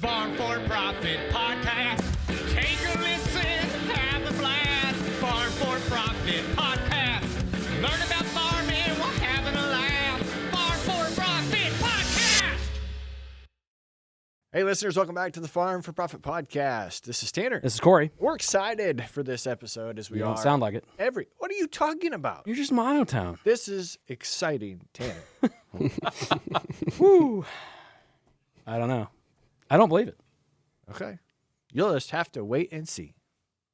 Farm4Profit podcast. Take a listen, have a blast. Farm4Profit podcast. Learn about farming while having a laugh. Farm4Profit podcast. Hey, listeners, welcome back to the Farm for Profit podcast. This is Tanner. This is Corey. We're excited for this episode as we You are. don't sound like it. What are you talking about? You're just monotone. This is exciting, Tanner. Woo. I don't know. I don't believe it. Okay. You'll just have to wait and see.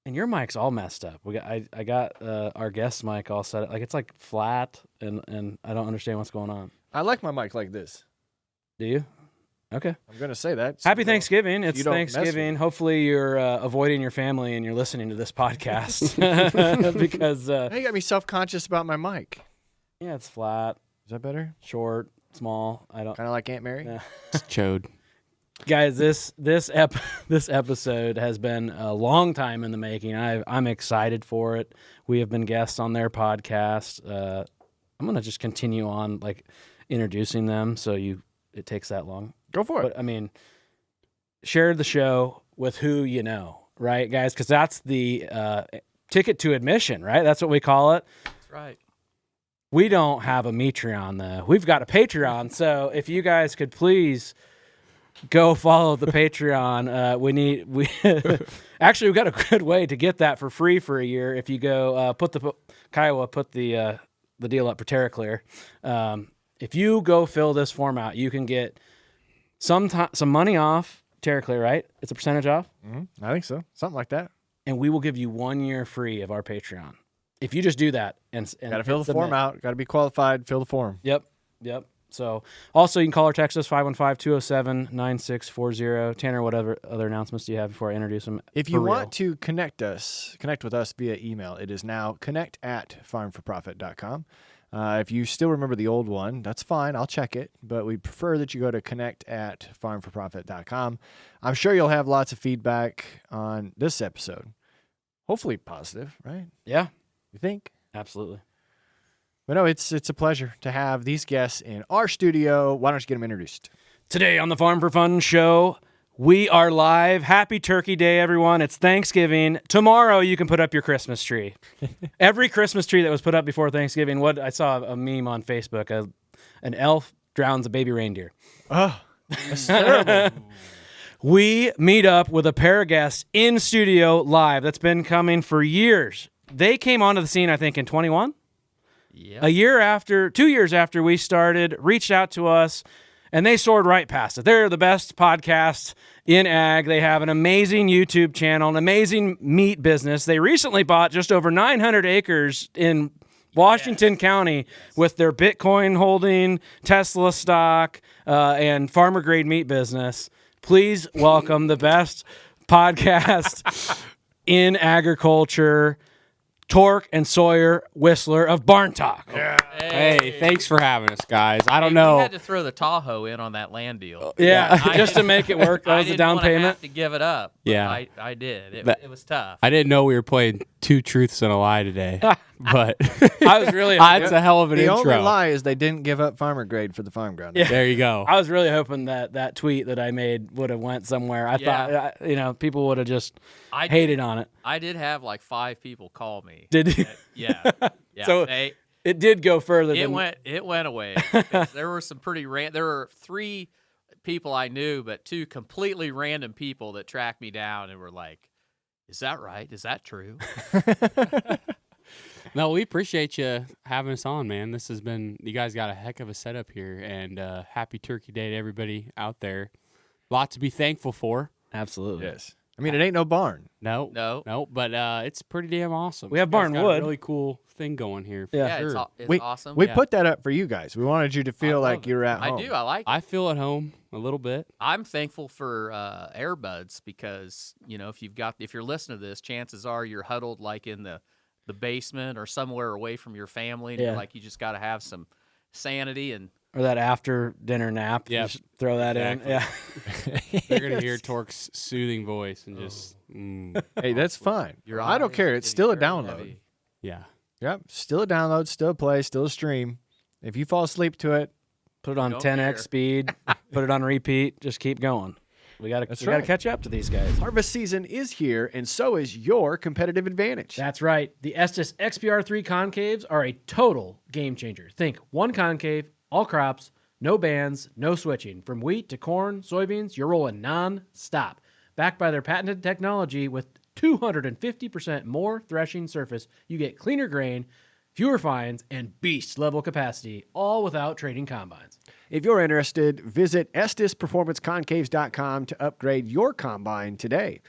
And your mic's all messed up. I got our guest mic all set up. Like, it's like flat, and I don't understand what's going on. I like my mic like this. Do you? Okay. I'm going to say that. Happy Thanksgiving. It's you don't mess with Thanksgiving. it. Hopefully you're avoiding your family and you're listening to this podcast. Because, Now you got me self-conscious about my mic. yeah, it's flat, Is that better? short, small. I don't. Kind of like Aunt Mary? Yeah. Chode. Guys, this episode has been a long time in the making. I'm excited for it. We have been guests on their podcast. I'm gonna just continue on like introducing them, so it takes that long. Go for it. But I mean, share the show with who you know, right, guys? Because that's the ticket to admission, right? That's what we call it. That's right. We don't have a Metreon though. We've got a Patreon. So if you guys could please go follow the Patreon. Actually, we've got a good way to get that for free for a year. If you go Kiowa put the deal up for TerraClear. If you go fill this form out, you can get some money off TerraClear, right? It's a percentage off. Mm-hmm. I think so. Something like that. And we will give you 1 year free of our Patreon. If you just do that and Got to fill the submit. form out. Got to be qualified. Fill the form. Yep. So also you can call or text us 515-207-9640. Tanner, whatever other announcements do you have before I introduce them? If you want to connect with us via email, it is now connect@farm4profit.com. If you still remember the old one, that's fine. I'll check it. But we prefer that you go to connect@farm4profit.com. I'm sure you'll have lots of feedback on this episode. Hopefully positive, right? Yeah, You think? absolutely. But no, it's a pleasure to have these guests in our studio. Why don't you get them introduced? Today on the Farm4Fun show, we are live. Happy Turkey Day, everyone. It's Thanksgiving. Tomorrow you can put up your Christmas tree. Every Christmas tree that was put up before Thanksgiving, I saw a meme on Facebook, an elf drowns a baby reindeer. Oh, that's terrible. We meet up with a pair of guests in studio live that's been coming for years. They came onto the scene, I think, in 21. Yeah. 2 years after we started, reached out to us, and they soared right past it. They're the best podcast in ag. They have an amazing YouTube channel, an amazing meat business. They recently bought just over 900 acres in Washington County with their Bitcoin holding, Tesla stock, and farmer grade meat business. Please welcome the best podcast in agriculture, Tork and Sawyer Whisler of Barn Talk. Yeah. Hey, thanks for having us, guys. I don't We know. had to throw the Tahoe in on that land deal. Yeah, just to make it work. That was the down I didn't payment. have to give it up. But Yeah. I did. But- It was tough. I didn't know we were playing two truths and a lie today, but I was really, that's a hell of an The intro. only lie is they didn't give up farmer grade for the farm ground. Yeah. There you go. I was really hoping that tweet that I made would have went somewhere. I Yeah. thought, people would have just I hated on it. I did have like 5 people call me. Did you? Yeah. Yeah. So it did go further. It than, went away. There were some pretty there were 3 people I knew, but 2 completely random people that tracked me down and were like, "Is that right? Is that true?" No, we appreciate you having us on, man. This has been, you guys got a heck of a setup here, and happy Turkey Day to everybody out there. A lot to be thankful for. Absolutely. Yes. I mean, it ain't no barn. No, but it's pretty damn awesome. We have You guys barn got wood. a really cool thing going here. For Yeah. Yeah, sure. it's awesome. We Yeah. put that up for you guys. We wanted you to feel love like it. you're at I home. do. I like it. I feel at home a little bit. I'm thankful for Airbuds because, if you're listening to this, chances are you're huddled like in the basement or somewhere away from your family, and Yeah. you're like, you just got to have some sanity. And Or that after dinner nap. Yeah, Just throw that exactly. in. Yeah. They're going to hear Tork's soothing voice and just, Hey, that's fine. your I don't eyes care. It's getting still a very download. heavy. yeah. Yep. Still a download, still a play, still a stream. If you fall asleep to it, Put it on Don't 10x care. speed. Put it on repeat. Just keep going. We got That's to right. catch up to these guys. Harvest season is here, and so is your competitive advantage. That's right. The Estes XPR3 concaves are a total game changer. Think one concave, all crops, no bands, no switching. From wheat to corn, soybeans, you're rolling non-stop. Backed by their patented technology with 250% more threshing surface, you get cleaner grain, fewer fines, and beast-level capacity, all without trading combines. If you're interested, visit EstesPerformanceConcaves.com to upgrade your combine today.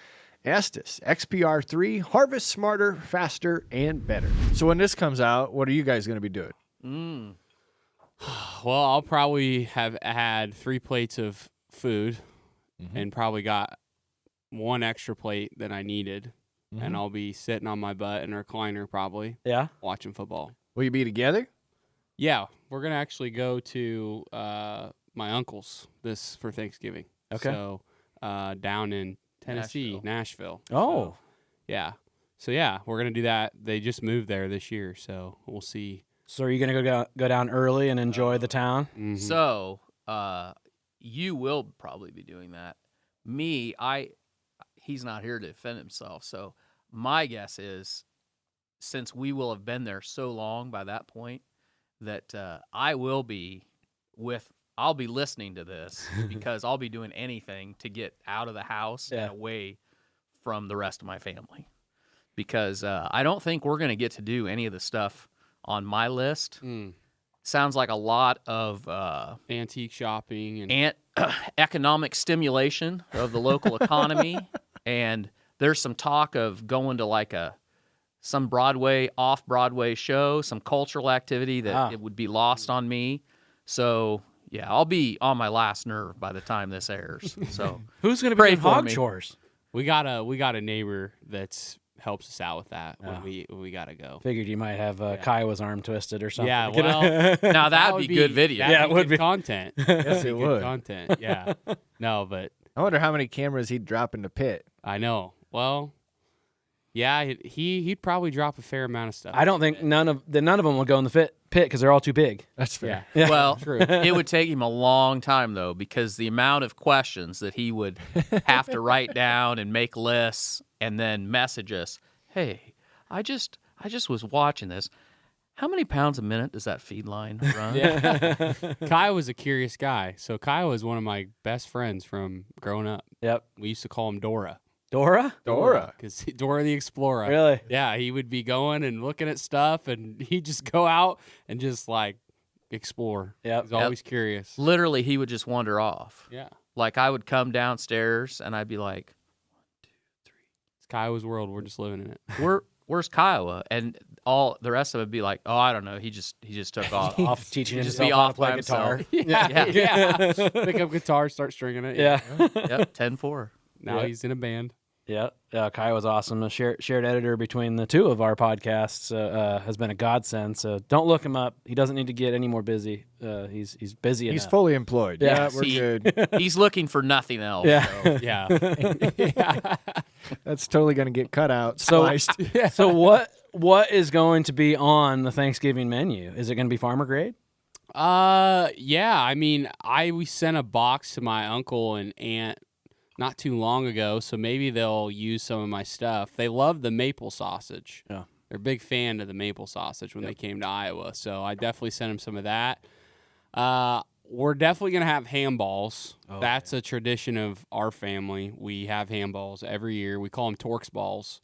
Estes XPR3, harvest smarter, faster, and better. So when this comes out, what are you guys going to be doing? Well, I'll probably have had 3 plates of food and probably got 1 extra plate that I needed. And I'll be sitting on my butt in a recliner probably Yeah? watching football. Will you be together? Yeah, we're going to actually go to my uncle's for Thanksgiving. Okay. So down in Tennessee, Nashville. Oh. So, yeah. So, yeah, we're going to do that. They just moved there this year, so we'll see. So are you going to go down early and enjoy the town? Mhm. So, you will probably be doing that. Me, he's not here to defend himself. So my guess is, since we will have been there so long by that point, that I'll be listening to this because I'll be doing anything to get out of the house and away from the rest of my family. Because I don't think we're going to get to do any of the stuff on my list. Sounds like a lot of Antique shopping and economic stimulation of the local economy. And there's some talk of going to some off-Broadway show, some cultural activity that it would be lost on me. So, yeah, I'll be on my last nerve by the time this airs. So Who's going to be Pray doing for hog me. chores? we got a neighbor that's helps us out with that when we got to go. Figured you might have Kiowa's arm twisted or something. Yeah, well, now that'd would be good video. Yeah, it would good be. content. Yes, it would. Content. Yeah. No, but I wonder how many cameras he'd drop in the pit. I know. Well, yeah, he'd probably drop a fair amount of stuff. I don't think none of them will go in the pit because they're all too big. That's fair. Yeah. Well, True. it would take him a long time, though, because the amount of questions that he would have to write down and make lists and then message us, hey, I just was watching this. How many pounds a minute does that feed line run? Yeah. Kai was a curious guy. So Kai was one of my best friends from growing up. Yep. We used to call him Dora. Dora? Dora. Because Dora the Explorer. Really? Yeah, he would be going and looking at stuff, and he'd just go out and just explore. Yep. He's always curious. Literally, he would just wander off. Yeah. Like, I would come downstairs and I'd be like, It's Kiowa's world. We're just living in it. where's Kiowa? And all the rest of it would be like, oh, I don't know. He just took off. Off teaching He'd just himself be how off to play by guitar. himself. Yeah. Pick up guitar, start stringing it. Yeah. Yep, 10-4. Now Yeah. he's in a band. Yeah, Kai was awesome. A shared editor between the two of our podcasts has been a godsend. So don't look him up. He doesn't need to get any more busy. He's busy He's enough. fully employed. Yeah. Yeah, we're He- good. He's looking for nothing else. Yeah. So. Yeah. That's totally going to get cut out. So- Spliced. So what is going to be on the Thanksgiving menu? Is it going to be farmer grade? Yeah. I mean, we sent a box to my uncle and aunt not too long ago, so maybe they'll use some of my stuff. They love the maple sausage. Yeah. They're a big fan of the maple sausage when they came to Iowa, so I definitely sent them some of that. We're definitely going to have ham balls. That's a tradition of our family. We have ham balls every year. We call them Tork's balls.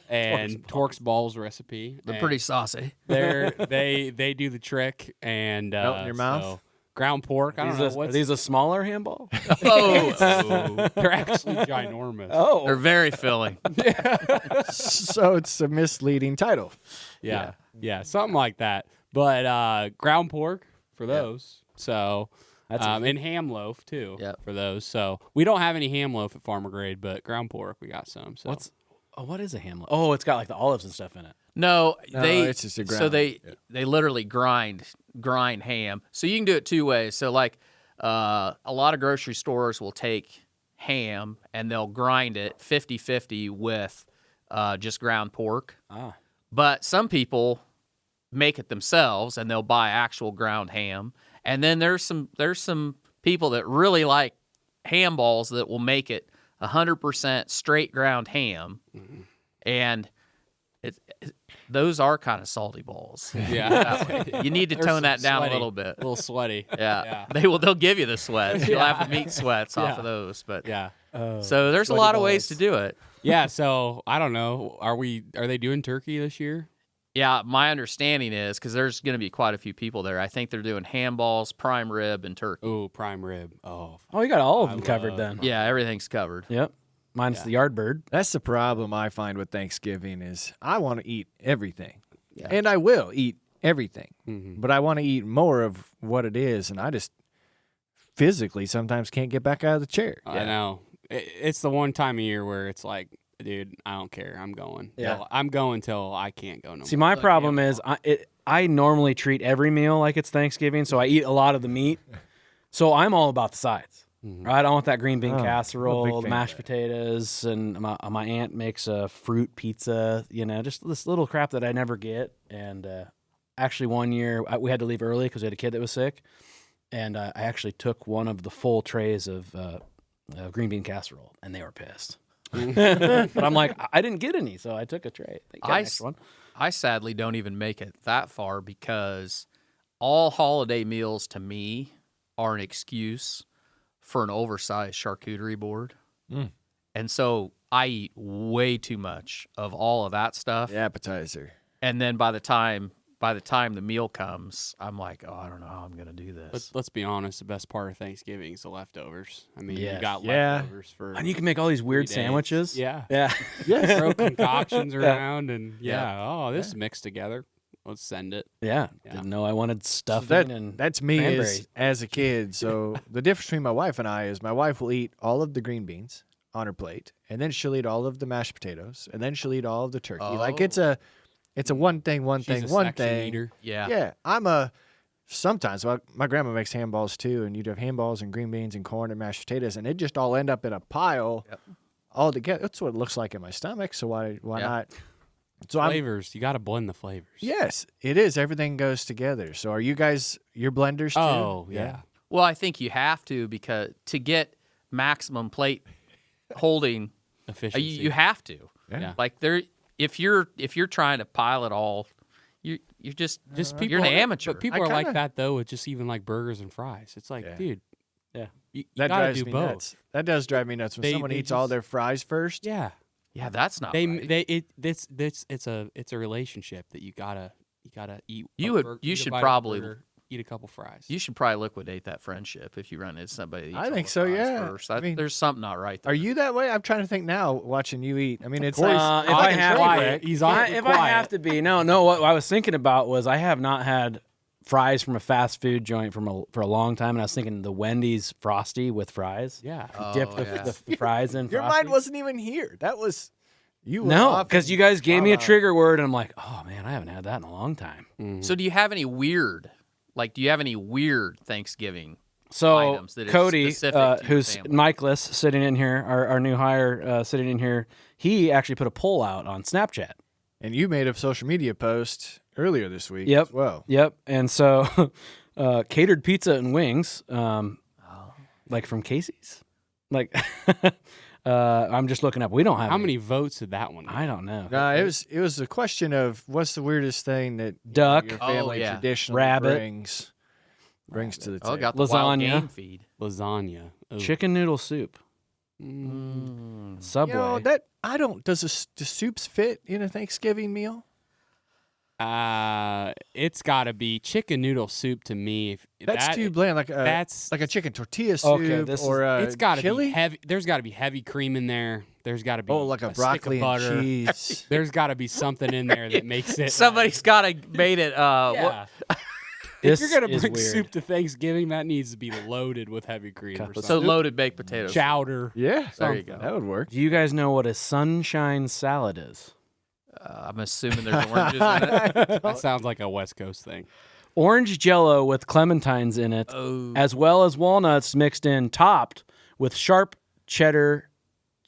And Tork's balls recipe. They're And pretty saucy. they do the trick and Melt in your mouth? so ground pork. I don't know Are what's these a smaller handball? Oh, they're actually ginormous. they're very filling. So it's a misleading title. Yeah, something like that. But ground pork for those. So That's and ham loaf too Yep. for those. So we don't have any ham loaf at Farmer Grade, but ground pork we got some. So what is a ham? Oh, it's got like the olives and stuff in it. No, No, it's just a So ground. they literally grind ham. So you can do it two ways. So a lot of grocery stores will take ham and they'll grind it 50-50 with just ground pork. Ah. But some people make it themselves and they'll buy actual ground ham. And then there's some people that really like ham balls that will make it 100% straight ground ham, and those are kind of salty balls. Yeah. You need to There's tone some that down sweaty, a little bit. A little sweaty. Yeah, they'll give you the sweats. You'll have the meat sweats off of those, but Yeah. so there's a lot of ways to do it. Yeah. So I don't know. Are they doing turkey this year? Yeah, my understanding is because there's going to be quite a few people there. I think they're doing ham balls, prime rib, and turkey. Ooh, prime rib. Oh. Oh, you got all of them covered then. Yeah, everything's covered. Yep. Mine's the yard bird. That's the problem I find with Thanksgiving is I want to eat everything. And I will eat everything. But I want to eat more of what it is, and I just physically sometimes can't get back out of the chair. I know. It's the one time of year where it's like, dude, I don't care. I'm going. Yeah. I'm going till I can't go no more. See, my problem is I normally treat every meal like it's Thanksgiving, so I eat a lot of the meat. So I'm all about the sides. Right? I want that green bean casserole, the mashed potatoes, and my aunt makes a fruit pizza, just this little crap that I never get. And actually one year we had to leave early because we had a kid that was sick. And I actually took one of the full trays of green bean casserole, and they were pissed. But I'm like, I didn't get any, so I took a tray. Next one. I sadly don't even make it that far because all holiday meals to me are an excuse for an oversized charcuterie board. And so I eat way too much of all of that stuff. The appetizer. And then by the time the meal comes, I'm like, oh, I don't know how I'm going to do this. Let's be honest. The best part of Thanksgiving is the leftovers. I mean, you Yes. got leftovers for. And you can make all these weird 3 days. sandwiches. Yeah. Yeah. Throw concoctions around and oh, this is mixed together. Let's send it. Yeah. Yeah. Didn't know I wanted stuffing and That's me cranberry. as a kid. So the difference between my wife and I is my wife will eat all of the green beans on her plate, and then she'll eat all of the mashed potatoes, and then she'll eat all of the turkey. Like it's a one thing, one She's thing, a one section thing. eater. Yeah. Yeah, sometimes my grandma makes ham balls too, and you'd have ham balls and green beans and corn and mashed potatoes, and it just all end up in a pile all together. That's what it looks like in my stomach. So why not? So Flavors. You got to blend the flavors. yes, it is. Everything goes together. So are you guys your blenders too? Oh, yeah. Well, I think you have to because to get maximum plate holding, Efficiency. you have to. Yeah. Like if you're trying to pile it all, you're just Just people. you're an amateur. But people I are like kinda- that though with just even like burgers and fries. It's like, dude, you That gotta drives do me both. nuts. That does drive me nuts when They- someone they eats all just- their fries first. Yeah. Yeah, that's not right. It's a relationship that you gotta eat. You should probably eat a couple fries. You should probably liquidate that friendship if you run into somebody that eats I all think the so, fries yeah. First. I mean, there's something not right there. Are you that way? I'm trying to think now, watching you eat. I mean, it's if I have quiet. He's awfully if I have to be, no. What I was thinking about was I have not had fries from a fast food joint for a long time, and I was thinking the Wendy's Frosty with fries. Yeah. Dip the fries in. your Frosty. mind wasn't even here. That was you. were No, off because and- you guys gave me a Wow. trigger word, and I'm like, oh man, I haven't had that in a long time. So do you have any weird Thanksgiving So items that is Cody, specific to your who's family? Michaelis, sitting in here, our new hire sitting in here, he actually put a poll out on Snapchat. And you made a social media post earlier this week Yep. as well. Yep. And so catered pizza and wings, like from Casey's. Like I'm just looking up. We don't have How any. many votes did that one get? I don't know. No, it was a question of what's the weirdest thing that Duck. your family Oh, yeah. traditionally Rabbit. brings to the Oh, table. got the wild Lasagna. game feed. Lasagna. Ooh. Chicken noodle soup. Subway. You know, that I don't. Do soups fit in a Thanksgiving meal? It's got to be chicken noodle soup to me. That's too bland. Like a chicken tortilla soup this or a It's got to chili. be heavy. There's got to be heavy cream in there. There's got to be like a stick broccoli of butter. and cheese. There's got to be something in there that makes it. Somebody's got to made it. Yeah. This If you're gonna is bring weird. soup to Thanksgiving, that needs to be loaded with heavy cream. Or So So something. loaded baked potatoes. Chowder. Yeah, There you go. That would work. Do you guys know what a sunshine salad is? I'm assuming there's oranges in it. That sounds like a West Coast thing. Orange Jello with clementines in it, Oh. as well as walnuts mixed in, topped with sharp cheddar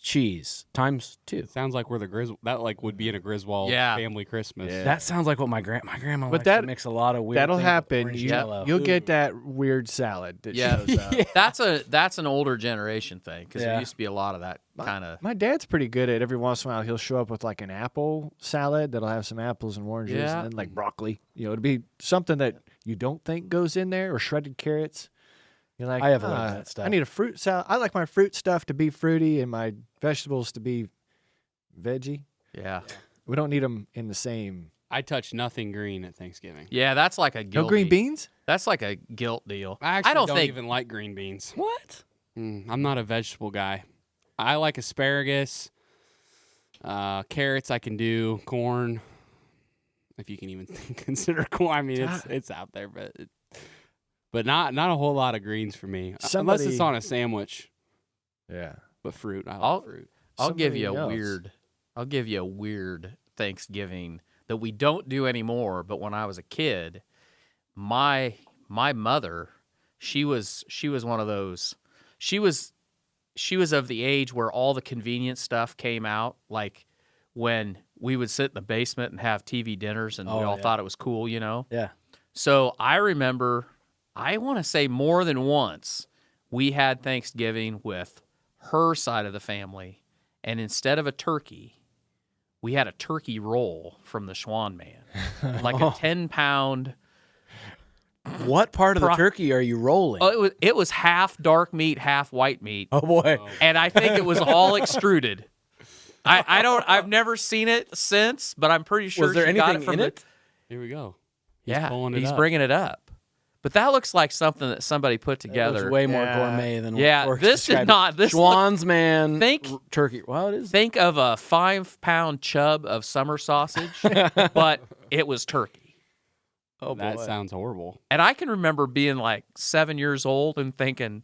cheese times 2. Sounds like we're that like would be in a Griswold family Christmas. Yeah. That sounds like what my grandma But likes that- to mix a lot of weird That'll things with happen. orange You, Jell-O. you'll get that weird salad that shows up. That's an older generation thing because Yeah. there used to be a lot of that kind of. My dad's pretty good at every once in a while. He'll show up with like an apple salad that'll have some apples and oranges Yeah. and then like broccoli. It'll be something that you don't think goes in there, or shredded carrots. You're like, I avoid that stuff. I need a fruit salad. I like my fruit stuff to be fruity and my vegetables to be veggie. Yeah. We don't need them in the same. I touch nothing green at Thanksgiving. Yeah, that's like a guilty. No green beans? That's like a guilt deal. I actually don't don't think even like green beans. What? I'm not a vegetable guy. I like asparagus, carrots. I can do corn, if you can even consider corn. I mean, it's out there, but not a whole lot of greens for me, unless it's on a sandwich. Yeah. But fruit, I like fruit. I'll give you Somebody a weird Thanksgiving that we don't do anymore. But when I was a kid, my mother, she was one of those. She was of the age where all the convenient stuff came out, like when we would sit in the basement and have TV dinners, and we all thought it was cool, you know. Yeah. So I remember, I want to say more than once, we had Thanksgiving with her side of the family, and instead of a turkey, we had a turkey roll from the Schwan Man, like a 10-pound. What part of the turkey are you rolling? Oh, it was half dark meat, half white meat, Oh boy. and I think it was all extruded. I've never seen it since, but I'm pretty sure Was there she got anything it from in the, it? Here we go. He's bringing it up. But that looks like something that somebody put It together. was way more gourmet than Yeah, what Tork's this did describing. not- this Schwan's Man think- turkey. Well, it is. Think of a 5-pound chub of summer sausage, but it was turkey. Oh That boy. sounds horrible. And I can remember being like 7 years old and thinking,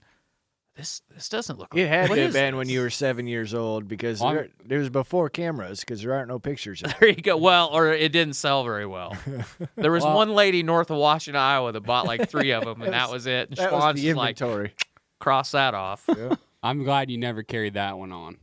this doesn't look. It had what to have is been this? when you were 7 years old, because it was before cameras, because there aren't no pictures of it. There you go. Well, or it didn't sell very well. There was one lady north of Washington, Iowa, that bought like 3 of them, and that was it. And That was Schwan's the just like, inventory. cross that off. I'm glad you never carried that one on.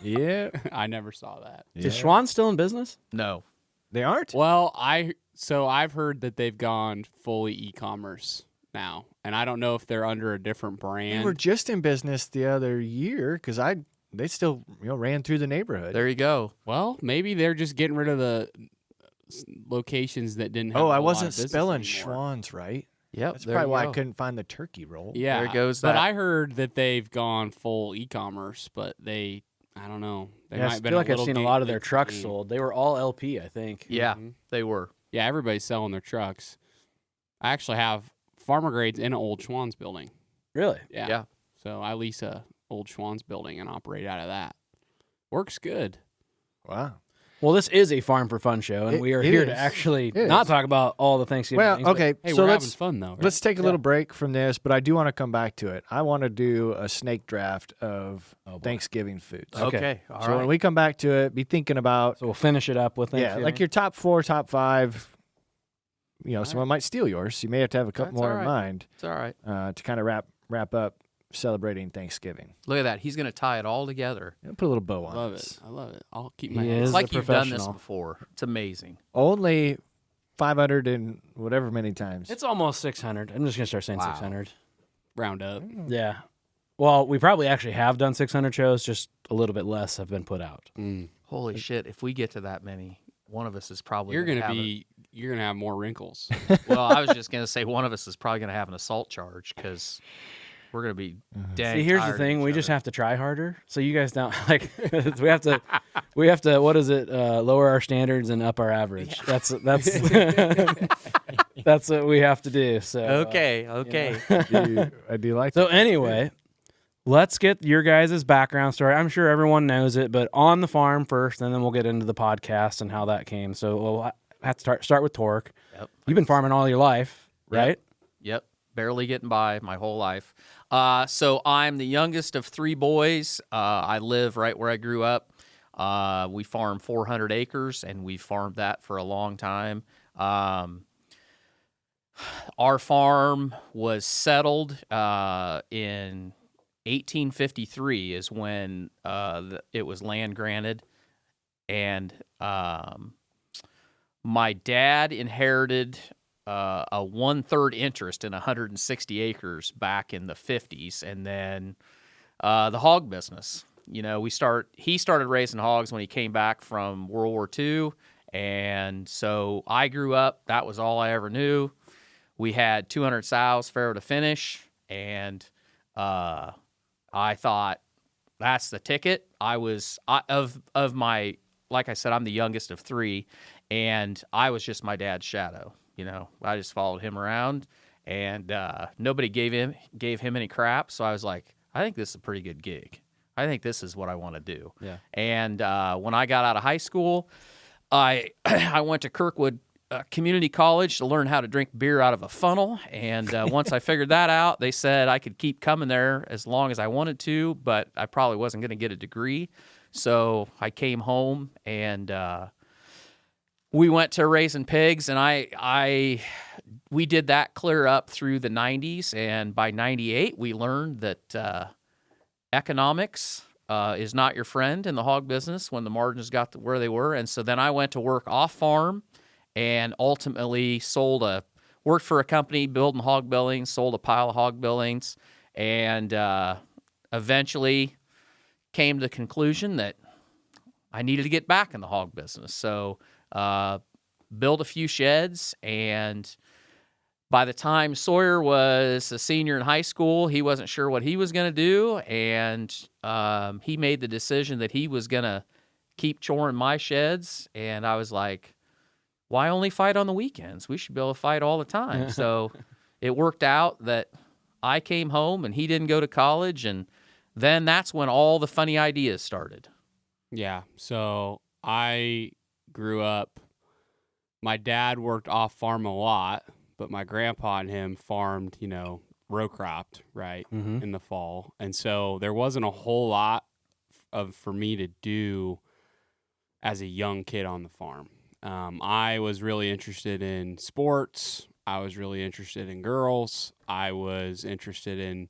Yeah. I never saw that. Is Schwan still in business? No. They aren't? Well, I've heard that they've gone fully e-commerce now, and I don't know if they're under a different They brand. were just in business the other year, because they still ran through the neighborhood. There you go. Well, maybe they're just getting rid of the locations that didn't have Oh, a I whole lot of wasn't business spelling anymore. Schwans right. Yep. That's there probably you why I go. couldn't find the turkey roll. Yeah, There goes But that. I heard that they've gone full e-commerce, but I don't know. They Yeah, might I have been feel like I've little seen a lot of gateway their trucks between- sold. They were all LP, I think. Yeah, they were. Yeah, everybody's selling their trucks. I actually have farmer grades in an old Schwann's building. Really? Yeah. So I lease a old Schwann's building and operate out of that. Works good. Wow. Well, this is a Farm for Fun show, and we are It here is. to actually It not is. talk about all the Thanksgiving Well, things, but okay. Hey, so we're having let's fun though. Right? let's take a little break from this, but I do want to come back to it. I want to do a snake draft of Thanksgiving foods. Okay. All So right. when we come back to it, be thinking about So we'll finish it up with like your top 4, top 5. Someone might steal yours. So you may have to have a couple That's more all in right. mind It's all right. to kind of wrap up celebrating Thanksgiving. Look at that. He's going to tie it all together. Put a little bow I on love this. it. I love it. I'll keep my He hands. is It's like a you've done this professional. before. It's amazing. Only 500 and whatever many times. It's almost 600. I'm just going to start saying Wow. 600. round up. Yeah. Well, we probably actually have done 600 shows, just a little bit less have been put out. Holy shit. If we get to that many, one of us is probably You're gonna gonna have more wrinkles. well, I was just going to say one of us is probably going to have an assault charge because we're going to be dang See, here's tired the of thing: each we just other. have to try harder. So you guys don't like. we have to. What is it? Lower our standards and up our average. That's that's what we have to do. So Okay. I do like So that. anyway, let's get your guys' background story. I'm sure everyone knows it, but on the farm first, and then we'll get into the podcast and how that came. So we'll have to start with Tork. Yep. You've been farming all your life, right? Yep. Barely getting by my whole life. So I'm the youngest of 3 boys. I live right where I grew up. We farm 400 acres, and we farmed that for a long time. Our farm was settled in 1853 is when it was land granted, and my dad inherited a 1/3 interest in 160 acres back in the 50s, and then the hog business. You know, he started raising hogs when he came back from World War II, and so I grew up. That was all I ever knew. We had 200 sows, farrow to finish, and I thought that's the ticket. Of my, like I said, I'm the youngest of 3, and I was just my dad's shadow. You know, I just followed him around, and nobody gave him any crap. So I was like, I think this is a pretty good gig. I think this is what I want to do. Yeah. And when I got out of high school, I went to Kirkwood Community College to learn how to drink beer out of a funnel. And once I figured that out, they said I could keep coming there as long as I wanted to, but I probably wasn't going to get a degree. So I came home, and we went to raising pigs, and we did that clear up through the 90s. And by 98, we learned that economics is not your friend in the hog business when the margins got to where they were. And so then I went to work off farm, and ultimately worked for a company building hog buildings, sold a pile of hog buildings, and eventually came to the conclusion that I needed to get back in the hog business. So built a few sheds, and by the time Sawyer was a senior in high school, he wasn't sure what he was going to do, and he made the decision that he was going to keep choring my sheds, and I was like, why only fight on the weekends? We should be able to fight all the time. So it worked out that I came home and he didn't go to college, and then that's when all the funny ideas started. Yeah. So I grew up, my dad worked off farm a lot, but my grandpa and him farmed, row cropped, right, in the fall. And so there wasn't a whole lot for me to do as a young kid on the farm. I was really interested in sports. I was really interested in girls. I was interested in,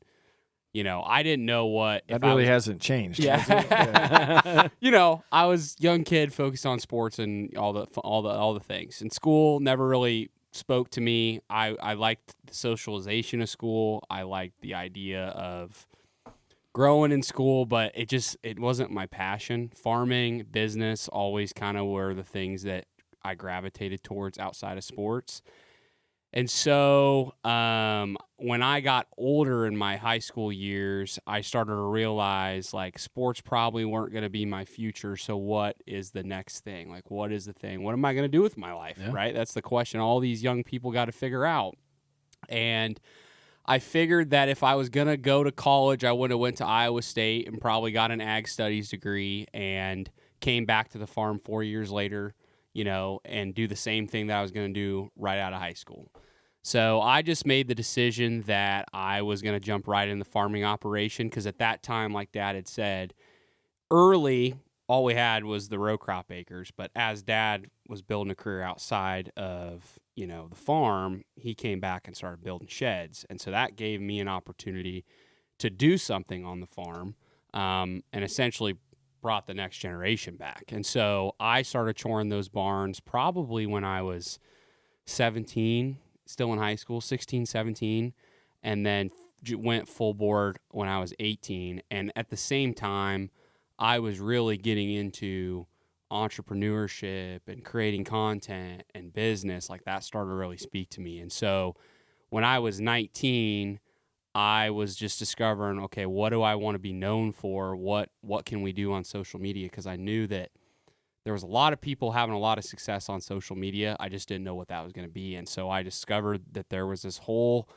I didn't know what. That really hasn't changed. Yeah. Has it? Yeah. I was a young kid focused on sports and all the things. And school never really spoke to me. I liked the socialization of school. I liked the idea of growing in school, but it wasn't my passion. Farming, business, always kind of were the things that I gravitated towards outside of sports. And so when I got older in my high school years, I started to realize, like, sports probably weren't going to be my future. So what is the next thing? Like, what is the thing? What am I going to do with my life, right? That's the question all these young people got to figure out. And I figured that if I was going to go to college, I would have went to Iowa State and probably got an ag studies degree and came back to the farm 4 years later, and do the same thing that I was going to do right out of high school. So I just made the decision that I was going to jump right in the farming operation, because at that time, like Dad had said, early, all we had was the row crop acres. But as Dad was building a career outside of, the farm, he came back and started building sheds. And so that gave me an opportunity to do something on the farm, and essentially brought the next generation back. And so I started choring those barns probably when I was 17, still in high school, 16, 17, and then went full board when I was 18. And at the same time, I was really getting into entrepreneurship and creating content and business. Like, that started to really speak to me. And so when I was 19, I was just discovering, okay, what do I want to be known for? What can we do on social media? Because I knew that there was a lot of people having a lot of success on social media. I just didn't know what that was going to be. And so I discovered that there was this whole,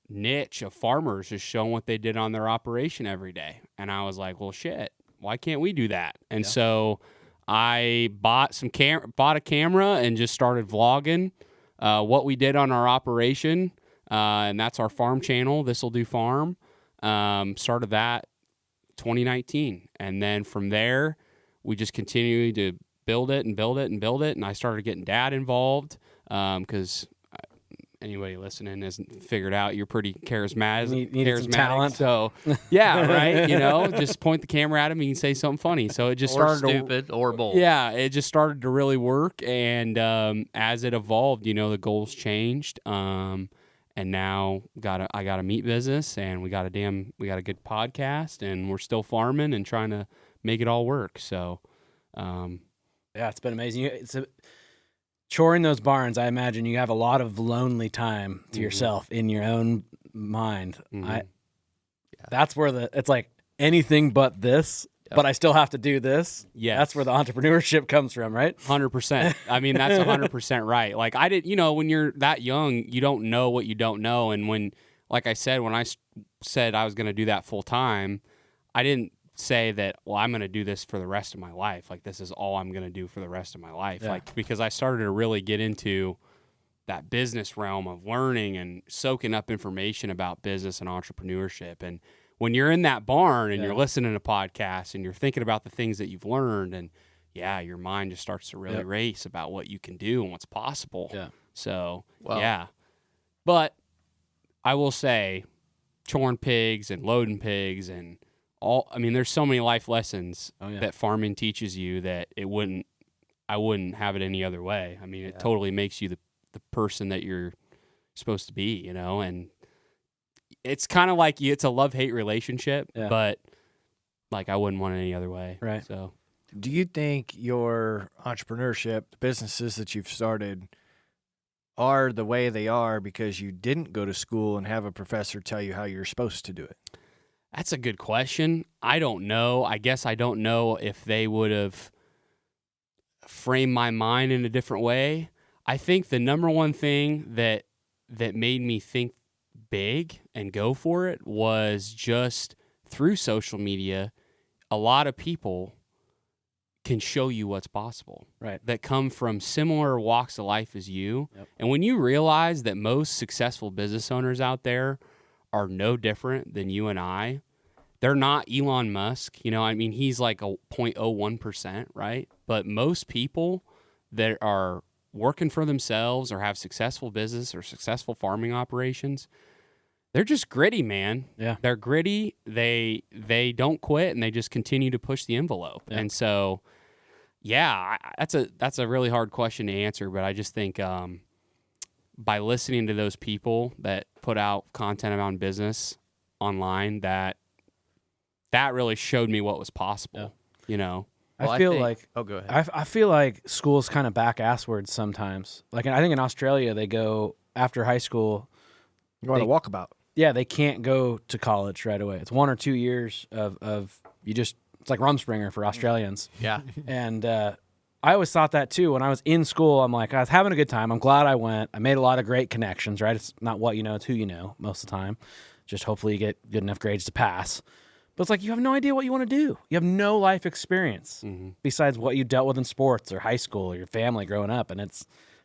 niche of farmers just showing what they did on their operation every day. And I was like, well, shit, why can't we do that? And so I bought a camera and just started vlogging what we did on our operation. And that's our farm channel, This'll Do Farm. Started that 2019. And then from there, we just continued to build it and build it and build it. And I started getting Dad involved, because anybody listening hasn't figured out, you're pretty charismatic. Needed some talent. So, yeah, right. Just point the camera at him and you can say something funny. So it just or started stupid or bold. Yeah, it just started to really work. And as it evolved, the goals changed. And now I got a meat business, and we got a good podcast, and we're still farming and trying to make it all work. So, yeah, it's been amazing. Choring those barns, I imagine you have a lot of lonely time to yourself in your own mind. That's where it's like anything but this, but I still have to do this. Yeah, that's where the entrepreneurship comes from, right? 100%. I mean, that's 100% right. Like I did, when you're that young, you don't know what you don't know. And when I said I was going to do that full time, I didn't say that, well, I'm going to do this for the rest of my life. Like, this is all I'm going to do for the rest of my life. Yeah. Because I started to really get into that business realm of learning and soaking up information about business and entrepreneurship. And when you're in that barn and you're listening to podcasts and you're thinking about the things that you've learned, and your mind just starts to really race about what you can do and what's possible. Yeah. So, But I will say, choring pigs and loading pigs and there's so many life lessons that farming teaches you that I wouldn't have it any other way. I mean, it totally makes you the person that you're supposed to be, and it's kind of like it's a love-hate relationship, but I wouldn't want it any other way. Right. So, do you think your entrepreneurship, the businesses that you've started, are the way they are because you didn't go to school and have a professor tell you how you're supposed to do it? That's a good question. I don't know. I guess I don't know if they would have framed my mind in a different way. I think the number one thing that made me think big and go for it was just through social media. A lot of people can show you what's possible, right? That come from similar walks of life as you. Yep. And when you realize that most successful business owners out there are no different than you and I, they're not Elon Musk. He's like a 0.01%, right? But most people that are working for themselves or have successful business or successful farming operations, they're just gritty, man. Yeah. They're gritty. They don't quit, and they just continue to push the envelope. Yeah. And so, that's a really hard question to answer, but I just think by listening to those people that put out content around business online, that really showed me what was possible. Well, I feel like go ahead. I feel like school's kind of back asswards sometimes. Like I think in Australia they go after high school. You want to walkabout? Yeah, they can't go to college right away. It's 1 or 2 years of you just. It's like Rumspringer for Australians. Yeah. And I always thought that too. When I was in school, I'm like, I was having a good time. I'm glad I went. I made a lot of great connections, right? It's not what you know, it's who you know most of the time. Just hopefully you get good enough grades to pass. But it's like you have no idea what you want to do. You have no life experience besides what you dealt with in sports or high school or your family growing up. And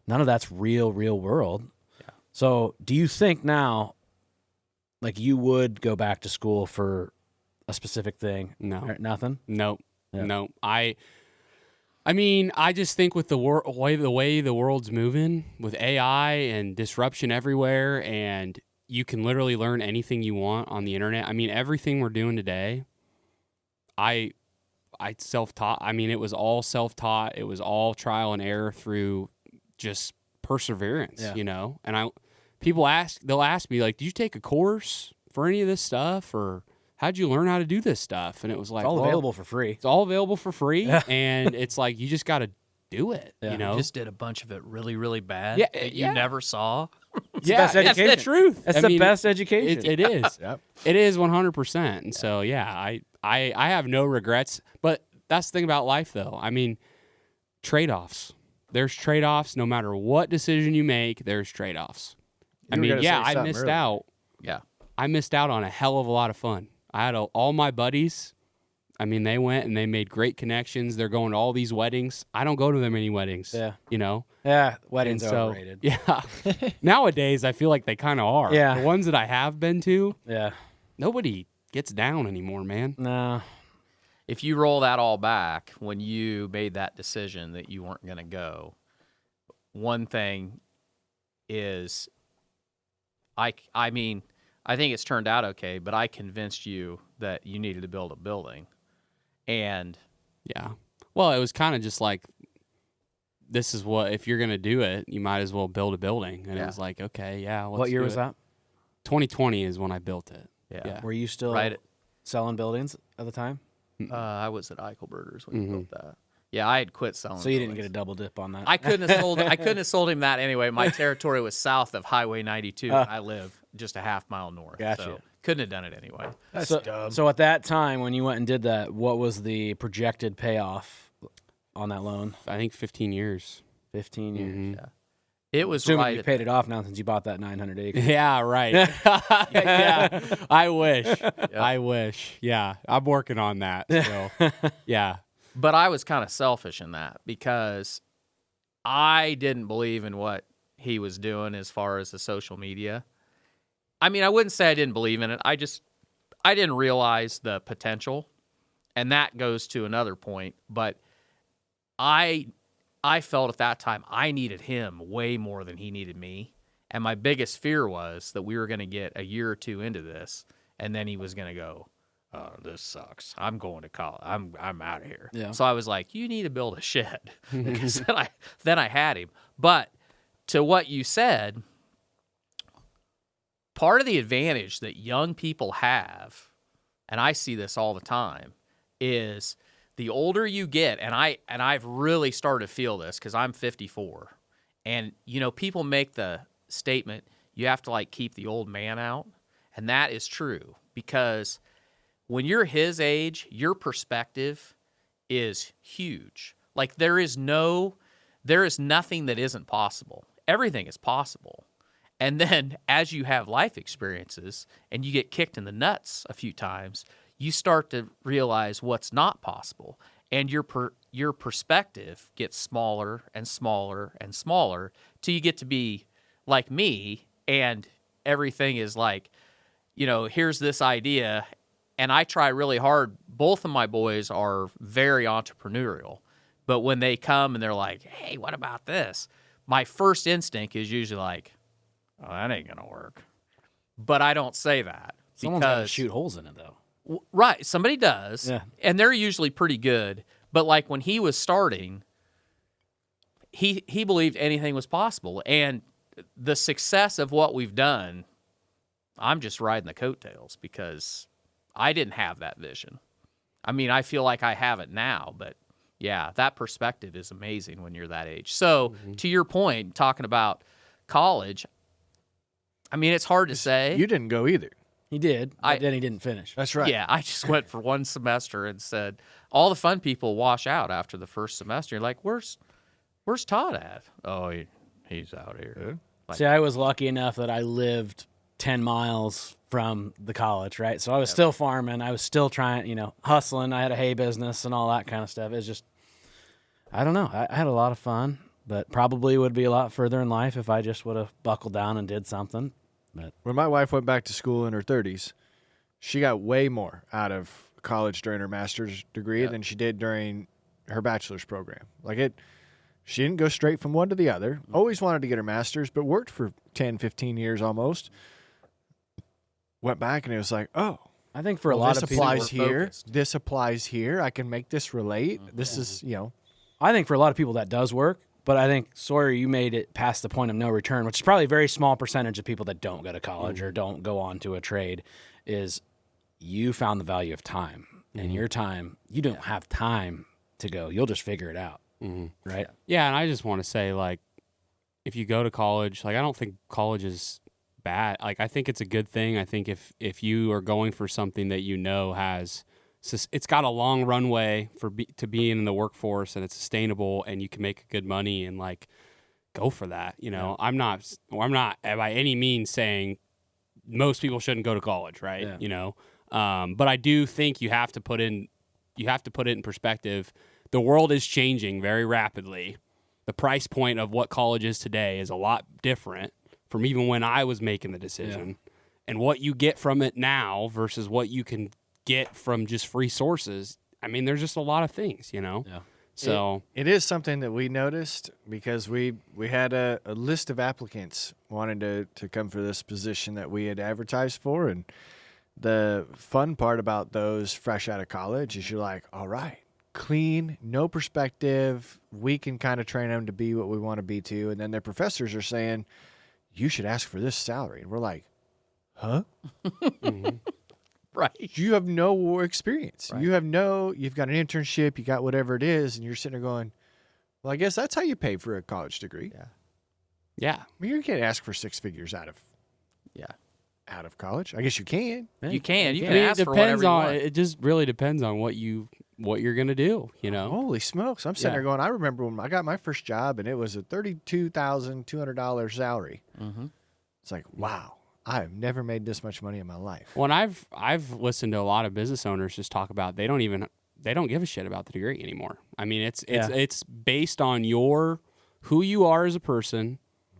none of that's real world. Yeah. So do you think now, like you would go back to school for a specific thing? No. Or nothing? Nope. Yeah. No. I just think with the way the world's moving with AI and disruption everywhere, and you can literally learn anything you want on the internet. Everything we're doing today, I self-taught. It was all self-taught. It was all trial and error through just perseverance, And they'll ask me, like, did you take a course for any of this stuff, or how'd you learn how to do this stuff? And it was like, It's all available for free. It's all available for free. Yeah. And it's like, you just got to do it, Yeah. you know? You just did a bunch of it really, really bad Yeah, that yeah. you never saw. the best that's education. the truth. That's the best education. It is. Yep. It is 100%. And so, I have no regrets. But that's the thing about life, though. Trade-offs. There's trade-offs. No matter what decision you make, there's trade-offs. You were gonna say I something missed earlier. out. Yeah. I missed out on a hell of a lot of fun. I had all my buddies. They went and they made great connections. They're going to all these weddings. I don't go to them many weddings. Yeah. And Weddings so, are overrated. yeah. Nowadays, I feel like they kind of are. Yeah. The ones that I have been to, Yeah. nobody gets down anymore, man. No. If you roll that all back when you made that decision that you weren't going to go, one thing is I mean, I think it's turned out okay, but I convinced you that you needed to build a building. And Yeah. Well, it was kind of just like, this is what, if you're going to do it, you might as well build a building. And it was like, okay, yeah. What year was that? 2020 is when I built it. Yeah. Were you still selling buildings at the time? I was at Eichelberger's when you built that. Yeah, I had quit selling. So you didn't get a double dip on that. I couldn't have sold him that anyway. My territory was south of Highway 92, and I live just a half mile north. Gotcha. So couldn't have done it anyway. That's dumb. So at that time, when you went and did that, what was the projected payoff on that loan? I think 15 years. 15 years. Mm-hmm. Yeah. It was Assuming right. you paid it off now since you bought that 900 acres. Yeah, right. Yeah, I wish. I wish. Yeah, I'm working on that. So, yeah. But I was kind of selfish in that because I didn't believe in what he was doing as far as the social media. I mean, I wouldn't say I didn't believe in it. I didn't realize the potential. And that goes to another point. But I felt at that time I needed him way more than he needed me. And my biggest fear was that we were going to get a year or two into this, and then he was going to go, "Oh, this sucks. I'm going to college. I'm out of here." Yeah. So I was like, "You need to build a shed." Because then I had him. But to what you said, part of the advantage that young people have, and I see this all the time, is the older you get, and I've really started to feel this because I'm 54, and people make the statement you have to keep the old man out, and that is true because when you're his age, your perspective is huge. There is nothing that isn't possible. Everything is possible. And then as you have life experiences and you get kicked in the nuts a few times, you start to realize what's not possible. And your perspective gets smaller and smaller and smaller till you get to be like me, and everything is here's this idea. And I try really hard. Both of my boys are very entrepreneurial. But when they come and they're like, "Hey, what about this?" My first instinct is usually "Oh, that ain't going to work." But I don't say that. Someone's got to shoot holes in it, though. Right. Somebody does. Yeah. And they're usually pretty good. But when he was starting, he believed anything was possible. And the success of what we've done, I'm just riding the coattails because I didn't have that vision. I mean, I feel like I have it now, but yeah, that perspective is amazing when you're that age. So to your point, talking about college, I mean, it's hard to say. You didn't go either. He did, but then he didn't finish. That's right. Yeah, I just went for one semester and said, all the fun people wash out after the first semester. You're like, where's Todd at? Oh, he's out here. See, I was lucky enough that I lived 10 miles from the college, right? So I was still farming. I was still trying, hustling. I had a hay business and all that kind of stuff. It's just, I don't know. I had a lot of fun, but probably would be a lot further in life if I just would have buckled down and did something. But When my wife went back to school in her 30s, she got way more out of college during her master's degree than she did during her bachelor's program. She didn't go straight from one to the other. Always wanted to get her master's, but worked for 10, 15 years almost. Went back and it was like, oh, I think for a lot this of people, applies here. focused. This applies here. I can make this relate. This is, I think for a lot of people that does work. But I think, Sawyer, you made it past the point of no return, which is probably a very small percentage of people that don't go to college or don't go on to a trade, is you found the value of time. And your time, you don't have time to go. You'll just figure it out, right? Yeah, and I just want to say, if you go to college, I don't think college is bad. I think it's a good thing. I think if you are going for something that has, it's got a long runway to be in the workforce, and it's sustainable, and you can make good money, and go for that. I'm not by any means saying most people shouldn't go to college, right? Yeah. But I do think you have to put it in perspective. The world is changing very rapidly. The price point of what college is today is a lot different from even when I was making the decision, and what you get from it now versus what you can get from just free sources. I mean, there's just a lot of things, Yeah. So it is something that we noticed because we had a list of applicants wanting to come for this position that we had advertised for. And the fun part about those fresh out of college is you're like, all right, clean, no perspective. We can kind of train them to be what we want to be too. And then their professors are saying, you should ask for this salary. And we're like, huh? Right. You have no experience. Right. You've got an internship, you got whatever it is, and you're sitting there going, well, I guess that's how you pay for a college degree. yeah. I mean, you can't ask for six figures out of college. I guess you can. You can. You I can mean, ask it for whatever depends you on. want. It just really depends on what you're gonna do. You know. Holy smokes. I'm sitting Yeah. there going, I remember when I got my first job and it was a $32,200 salary. Mm-hmm. It's like, wow, I have never made this much money in my life. When I've listened to a lot of business owners just talk about they don't give a shit about the degree anymore. I mean, it's based on who you are as a person.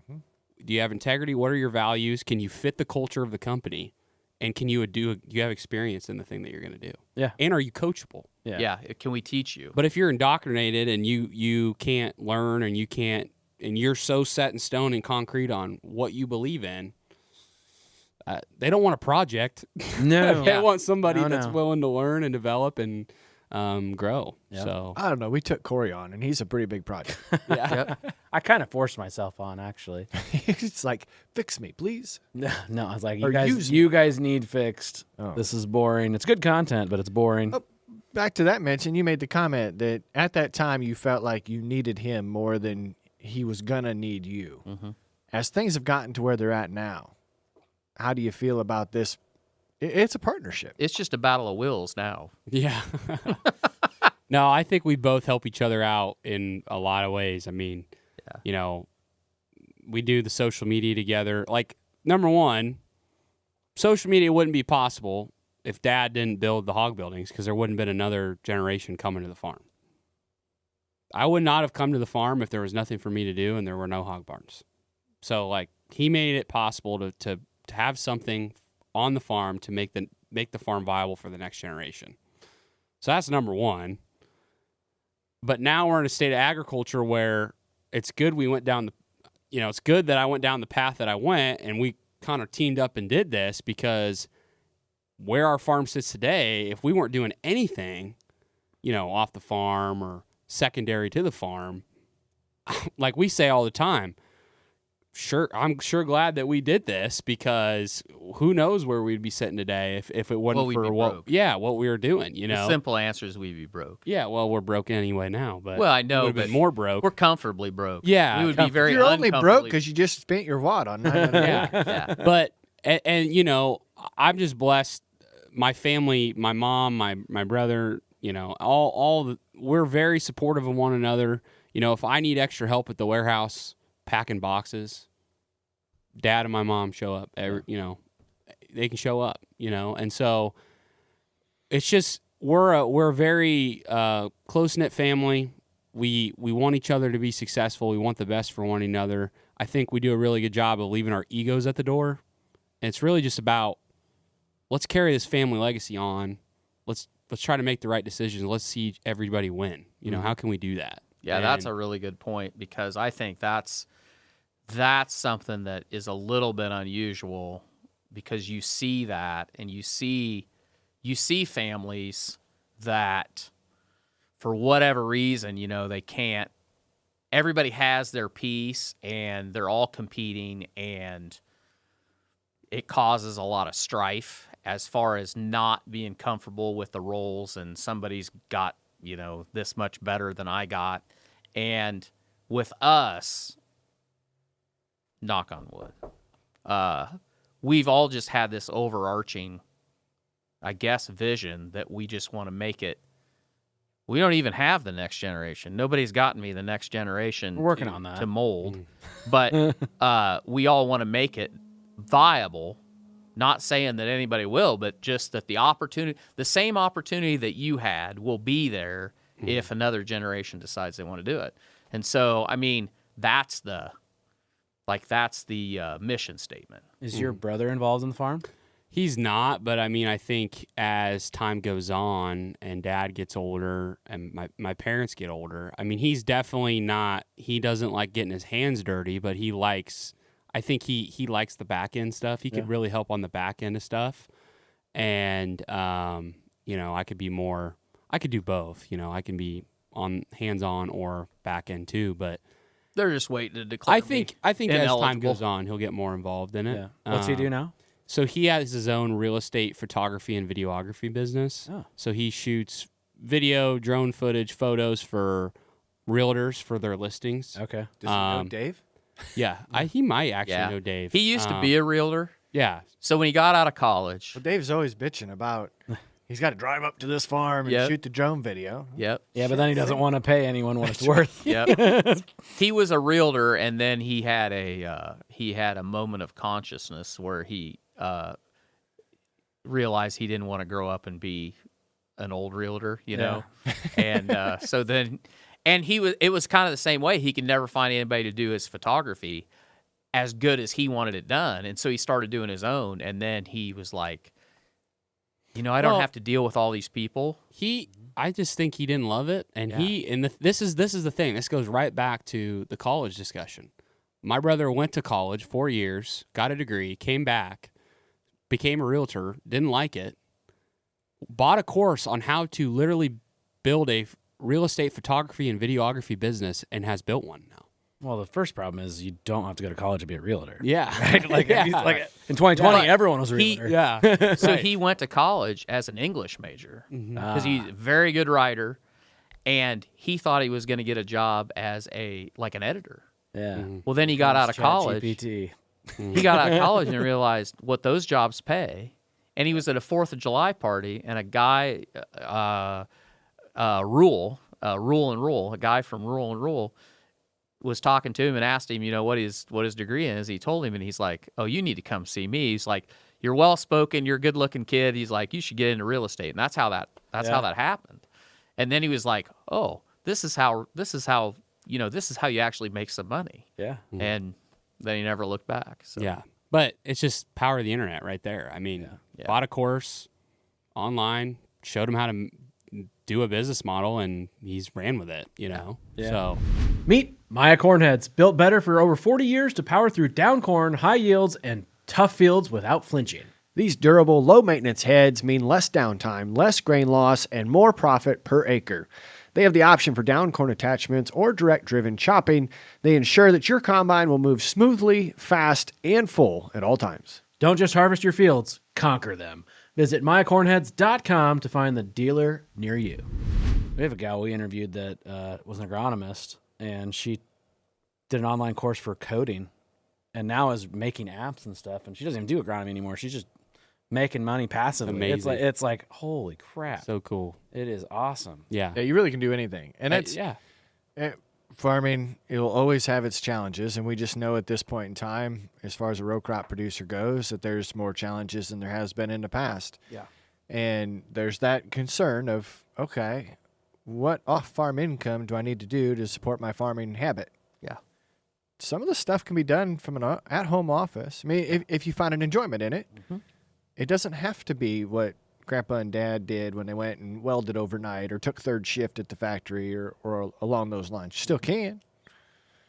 Mm-hmm. Do you have integrity? What are your values? Can you fit the culture of the company? And can you have experience in the thing that you're going to do? Yeah. And are you coachable? Yeah. Can we teach you? But if you're indoctrinated and you can't learn and you're so set in stone and concrete on what you believe in, they don't want a project. No. They want somebody No, that's no. willing to learn and develop and grow. Yep. So I don't know. We took Corey on, and he's a pretty big project. yeah. I kind of forced myself on, actually. It's like, fix me, please. No, I was like, Or use me. you guys need fixed. Oh. This is boring. It's good content, but it's boring. Oh. Back to that mention, you made the comment that at that time you felt like you needed him more than he was going to need you. Mm-hmm. As things have gotten to where they're at now, how do you feel about this? It's a partnership. It's just a battle of wills now. Yeah. No, I think we both help each other out in a lot of ways. I mean, you know, we do the social media together. Like, number one, social media wouldn't be possible if Dad didn't build the hog buildings because there wouldn't have been another generation coming to the farm. I would not have come to the farm if there was nothing for me to do and there were no hog barns. So, like, he made it possible to have something on the farm to make the farm viable for the next generation. So that's number one. But now we're in a state of agriculture where it's good it's good that I went down the path that I went and we kind of teamed up and did this because where our farm sits today, if we weren't doing anything, off the farm or secondary to the farm, like we say all the time, I'm sure glad that we did this because who knows where we'd be sitting today if it wasn't we'd for be broke. what we were doing, The simple answer is we'd be broke. Yeah, well, we're broke anyway now, but Well, I know, we've been but more broke. We're comfortably broke. Yeah, We would be very You're only broke uncomfortably- because you just spent your wad on 900. Yeah. But and I'm just blessed. My family, my mom, my brother, we're very supportive of one another. If I need extra help at the warehouse packing boxes, Dad and my mom show up. They can show up. And so it's just we're a very close knit family. We want each other to be successful. We want the best for one another. I think we do a really good job of leaving our egos at the door. And it's really just about let's carry this family legacy on. Let's try to make the right decisions. Let's see everybody win. How can we do that? Yeah, that's a really good point because I think that's something that is a little bit unusual because you see that and you see families that for whatever reason, they can't. Everybody has their piece and they're all competing and it causes a lot of strife as far as not being comfortable with the roles and somebody's got, this much better than I got. And with us, knock on wood, we've all just had this overarching, I guess, vision that we just want to make it. We don't even have the next generation. Nobody's gotten me the next generation We're working on that. to mold. But we all want to make it viable. Not saying that anybody will, but just that the same opportunity that you had will be there if another generation decides they want to do it. And so, I mean, that's the mission statement. Is your brother involved in the farm? He's not, but I mean, I think as time goes on and Dad gets older and my parents get older, I mean, he's definitely not. He doesn't like getting his hands dirty, but he likes. I think he likes the back end stuff. He could really help on the back end of stuff, and I could be more. I could do both. I can be on hands on or back end too, but. They're just waiting to declare. I think as time goes on, he'll get more involved in it. Yeah. What's he do now? So he has his own real estate photography and videography business. Oh. So he shoots video, drone footage, photos for realtors for their listings. Okay. Does he know Dave? Yeah, he might actually know Dave. He used to be a realtor. Yeah. So when he got out of college, Well, Dave's always bitching about he's got to drive up to this farm and shoot the drone video. yep, Yeah, but then he doesn't want to pay anyone what it's worth. yep. He was a realtor, and then he had a moment of consciousness where he realized he didn't want to grow up and be an old realtor, and so then, and it was kind of the same way. He could never find anybody to do his photography as good as he wanted it done, and so he started doing his own, and then he was like, I don't have to deal with all these people. I just think he didn't love it, and this is the thing. This goes right back to the college discussion. My brother went to college 4 years, got a degree, came back, became a realtor, didn't like it, bought a course on how to literally build a real estate photography and videography business, and has built one now. Well, the first problem is you don't have to go to college to be a realtor. Yeah. Right? Like in 2020, everyone was a realtor. Yeah. So he went to college as an English major because he's a very good writer, and he thought he was going to get a job as an editor. Yeah. Well, then he got out of college. ChatGPT. He got out of college and realized what those jobs pay. And he was at a 4th of July party, and a guy, Rule, a guy from Rule and Rule, was talking to him and asked him, what his degree is. He told him, and he's like, "Oh, you need to come see me." He's like, "You're well spoken, you're a good looking kid." He's like, "You should get into real estate," and that's how that happened. And then he was like, "Oh, this is how you actually make some money." Yeah. And then he never looked back. So. Yeah. But it's just power of the internet right there. I mean, bought a course online, showed him how to do a business model, and he's ran with it, Yeah. So Meet Maya Cornheads, built better for over 40 years to power through down corn, high yields, and tough fields without flinching. These durable, low-maintenance heads mean less downtime, less grain loss, and more profit per acre. They have the option for down corn attachments or direct-driven chopping. They ensure that your combine will move smoothly, fast, and full at all times. Don't just harvest your fields, conquer them. Visit MayaCornheads.com to find the dealer near you. We have a gal we interviewed that was an agronomist, and she did an online course for coding, and now is making apps and stuff, and she doesn't even do agronomy anymore. She's just making money passively. Amazing. It's like holy crap. so cool. It is awesome. Yeah. Yeah, you really can do anything. And it's yeah. farming, it'll always have its challenges, and we just know at this point in time, as far as a row crop producer goes, that there's more challenges than there has been in the past. Yeah. And there's that concern of, okay, what off-farm income do I need to do to support my farming habit? Yeah. Some of the stuff can be done from an at-home office. I mean, if you find an enjoyment in it, it doesn't have to be what Grandpa and Dad did when they went and welded overnight or took third shift at the factory or along those lines. You still can.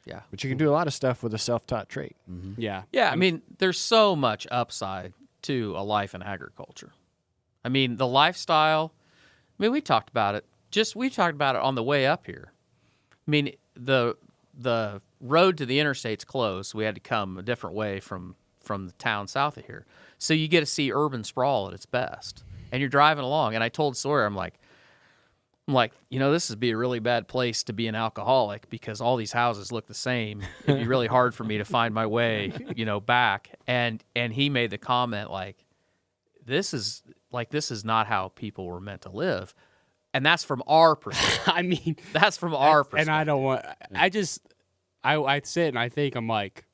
Yeah. But you can do a lot of stuff with a self-taught trait. Yeah. Yeah, I mean, there's so much upside to a life in agriculture. I mean, the lifestyle, we talked about it. We talked about it on the way up here. I mean, the road to the interstate's closed, so we had to come a different way from the town south of here. So you get to see urban sprawl at its best. And you're driving along, and I told Sawyer, I'm like, this would be a really bad place to be an alcoholic because all these houses look the same. It'd be really hard for me to find my way, back. And he made the comment this is not how people were meant to live. And that's from our perspective. I mean, that's from our perspective. And I don't want, I sit and I think, I'm like,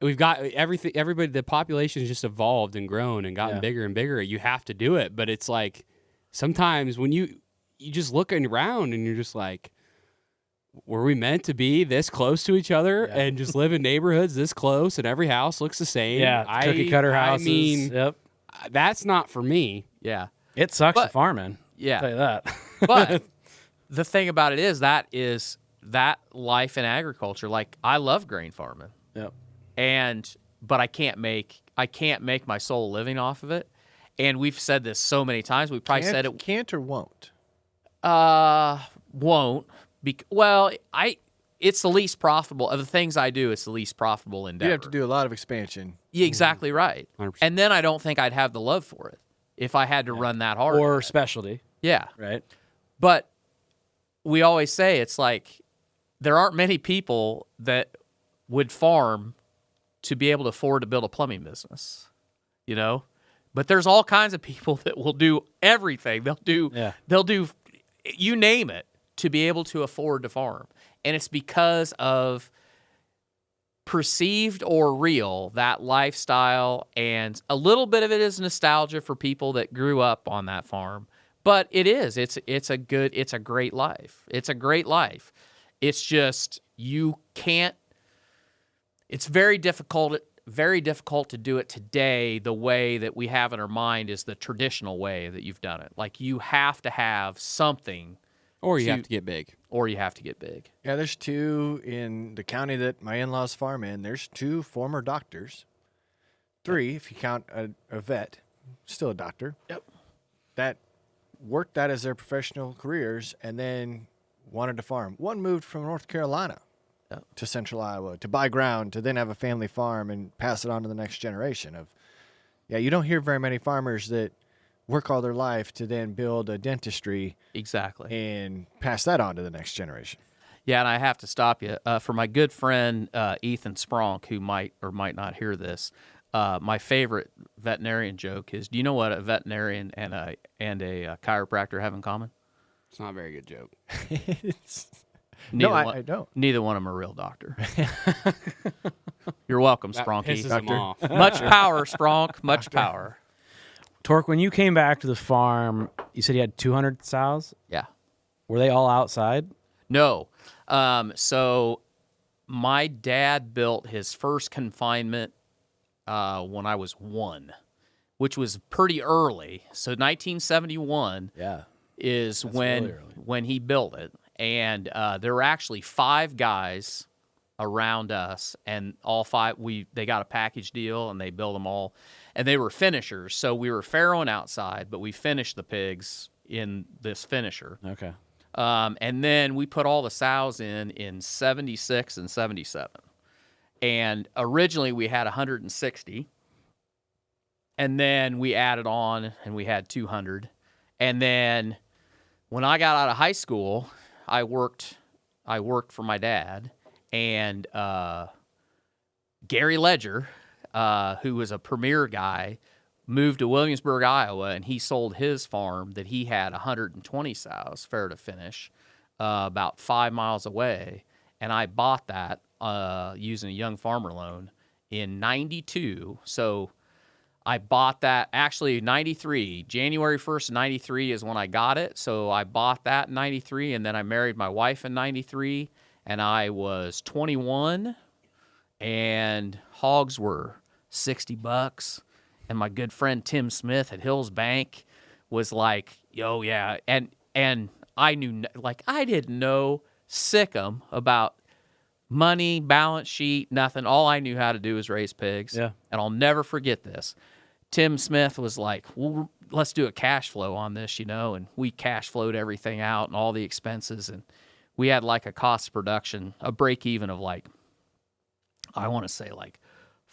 we've got everything, everybody, the population has just evolved and grown and gotten bigger and bigger. You have to do it. But it's like, sometimes when you just looking around and you're just like, were we meant to be this close to each other and just live in neighborhoods this close and every house looks the same? Yeah, cookie cutter houses. I mean, yep. that's not for me. Yeah. It sucks to But- farm in. Yeah. I'll tell you that. But the thing about it is that life in agriculture. Like, I love grain farming, Yep. but I can't make my soul living off of it. And we've said this so many times. We probably said it Can't or won't. won't. It's the least profitable of the things I do. It's the least profitable endeavor. You have to do a lot of expansion. Yeah, exactly right. 100%. And then I don't think I'd have the love for it if I had to run that hard. Or specialty, Yeah. right? But we always say it's like there aren't many people that would farm to be able to afford to build a plumbing business, you know? But there's all kinds of people that will do everything. They'll do you name it to be able to afford to farm. And it's because of perceived or real, that lifestyle, and a little bit of it is nostalgia for people that grew up on that farm. But it is. It's a great life. It's a great life. It's just you can't. It's very difficult to do it today. The way that we have in our mind is the traditional way that you've done it. Like, you have to have something, Or you have to get big. or you have to get big. Yeah, there's 2 in the county that my in-laws farm in. There's 2 former doctors. 3, if you count a vet, still a doctor. Yep. That worked that as their professional careers and then wanted to farm. One moved from North Carolina to central Iowa to buy ground to then have a family farm and pass it on to the next generation. You don't hear very many farmers that work all their life to then build a dentistry Exactly. and pass that on to the next generation. Yeah, and I have to stop you. For my good friend Ethan Spronk, who might or might not hear this, my favorite veterinarian joke is, do you know what a veterinarian and a chiropractor have in common? It's not a very good joke. I don't. Neither one of them are a real doctor. You're welcome, That Spronky. pisses him off. Much power, Spronk. Much power. Tork, when you came back to the farm, you said you had 200 sows. Yeah. Were they all outside? No. So my dad built his first confinement when I was 1, which was pretty early. So 1971 is really early. when he built it. And there were actually 5 guys around us, and all 5 they got a package deal, and they built them all, and they were finishers. So we were farrowing outside, but we finished the pigs in this finisher. Okay. And then we put all the sows in 76 and 77. And originally we had 160. And then we added on and we had 200. And then when I got out of high school, I worked for my dad. And Gary Ledger, who was a premier guy, moved to Williamsburg, Iowa, and he sold his farm that he had 120 sows, fair to finish, about 5 miles away. And I bought that using a young farmer loan in 92. So I bought that, actually 93, January 1st, 93 is when I got it. So I bought that in 93, and then I married my wife in 93, and I was 21, and hogs were $60. And my good friend Tim Smith at Hills Bank was like, "Yo, yeah," and I knew, like, I didn't know sickum about money, balance sheet, nothing. All I knew how to do was raise pigs. Yeah. And I'll never forget this. Tim Smith was like, "Well, let's do a cash flow on this, and we cash flowed everything out and all the expenses, and we had like a cost of production, a break even of like, I want to say like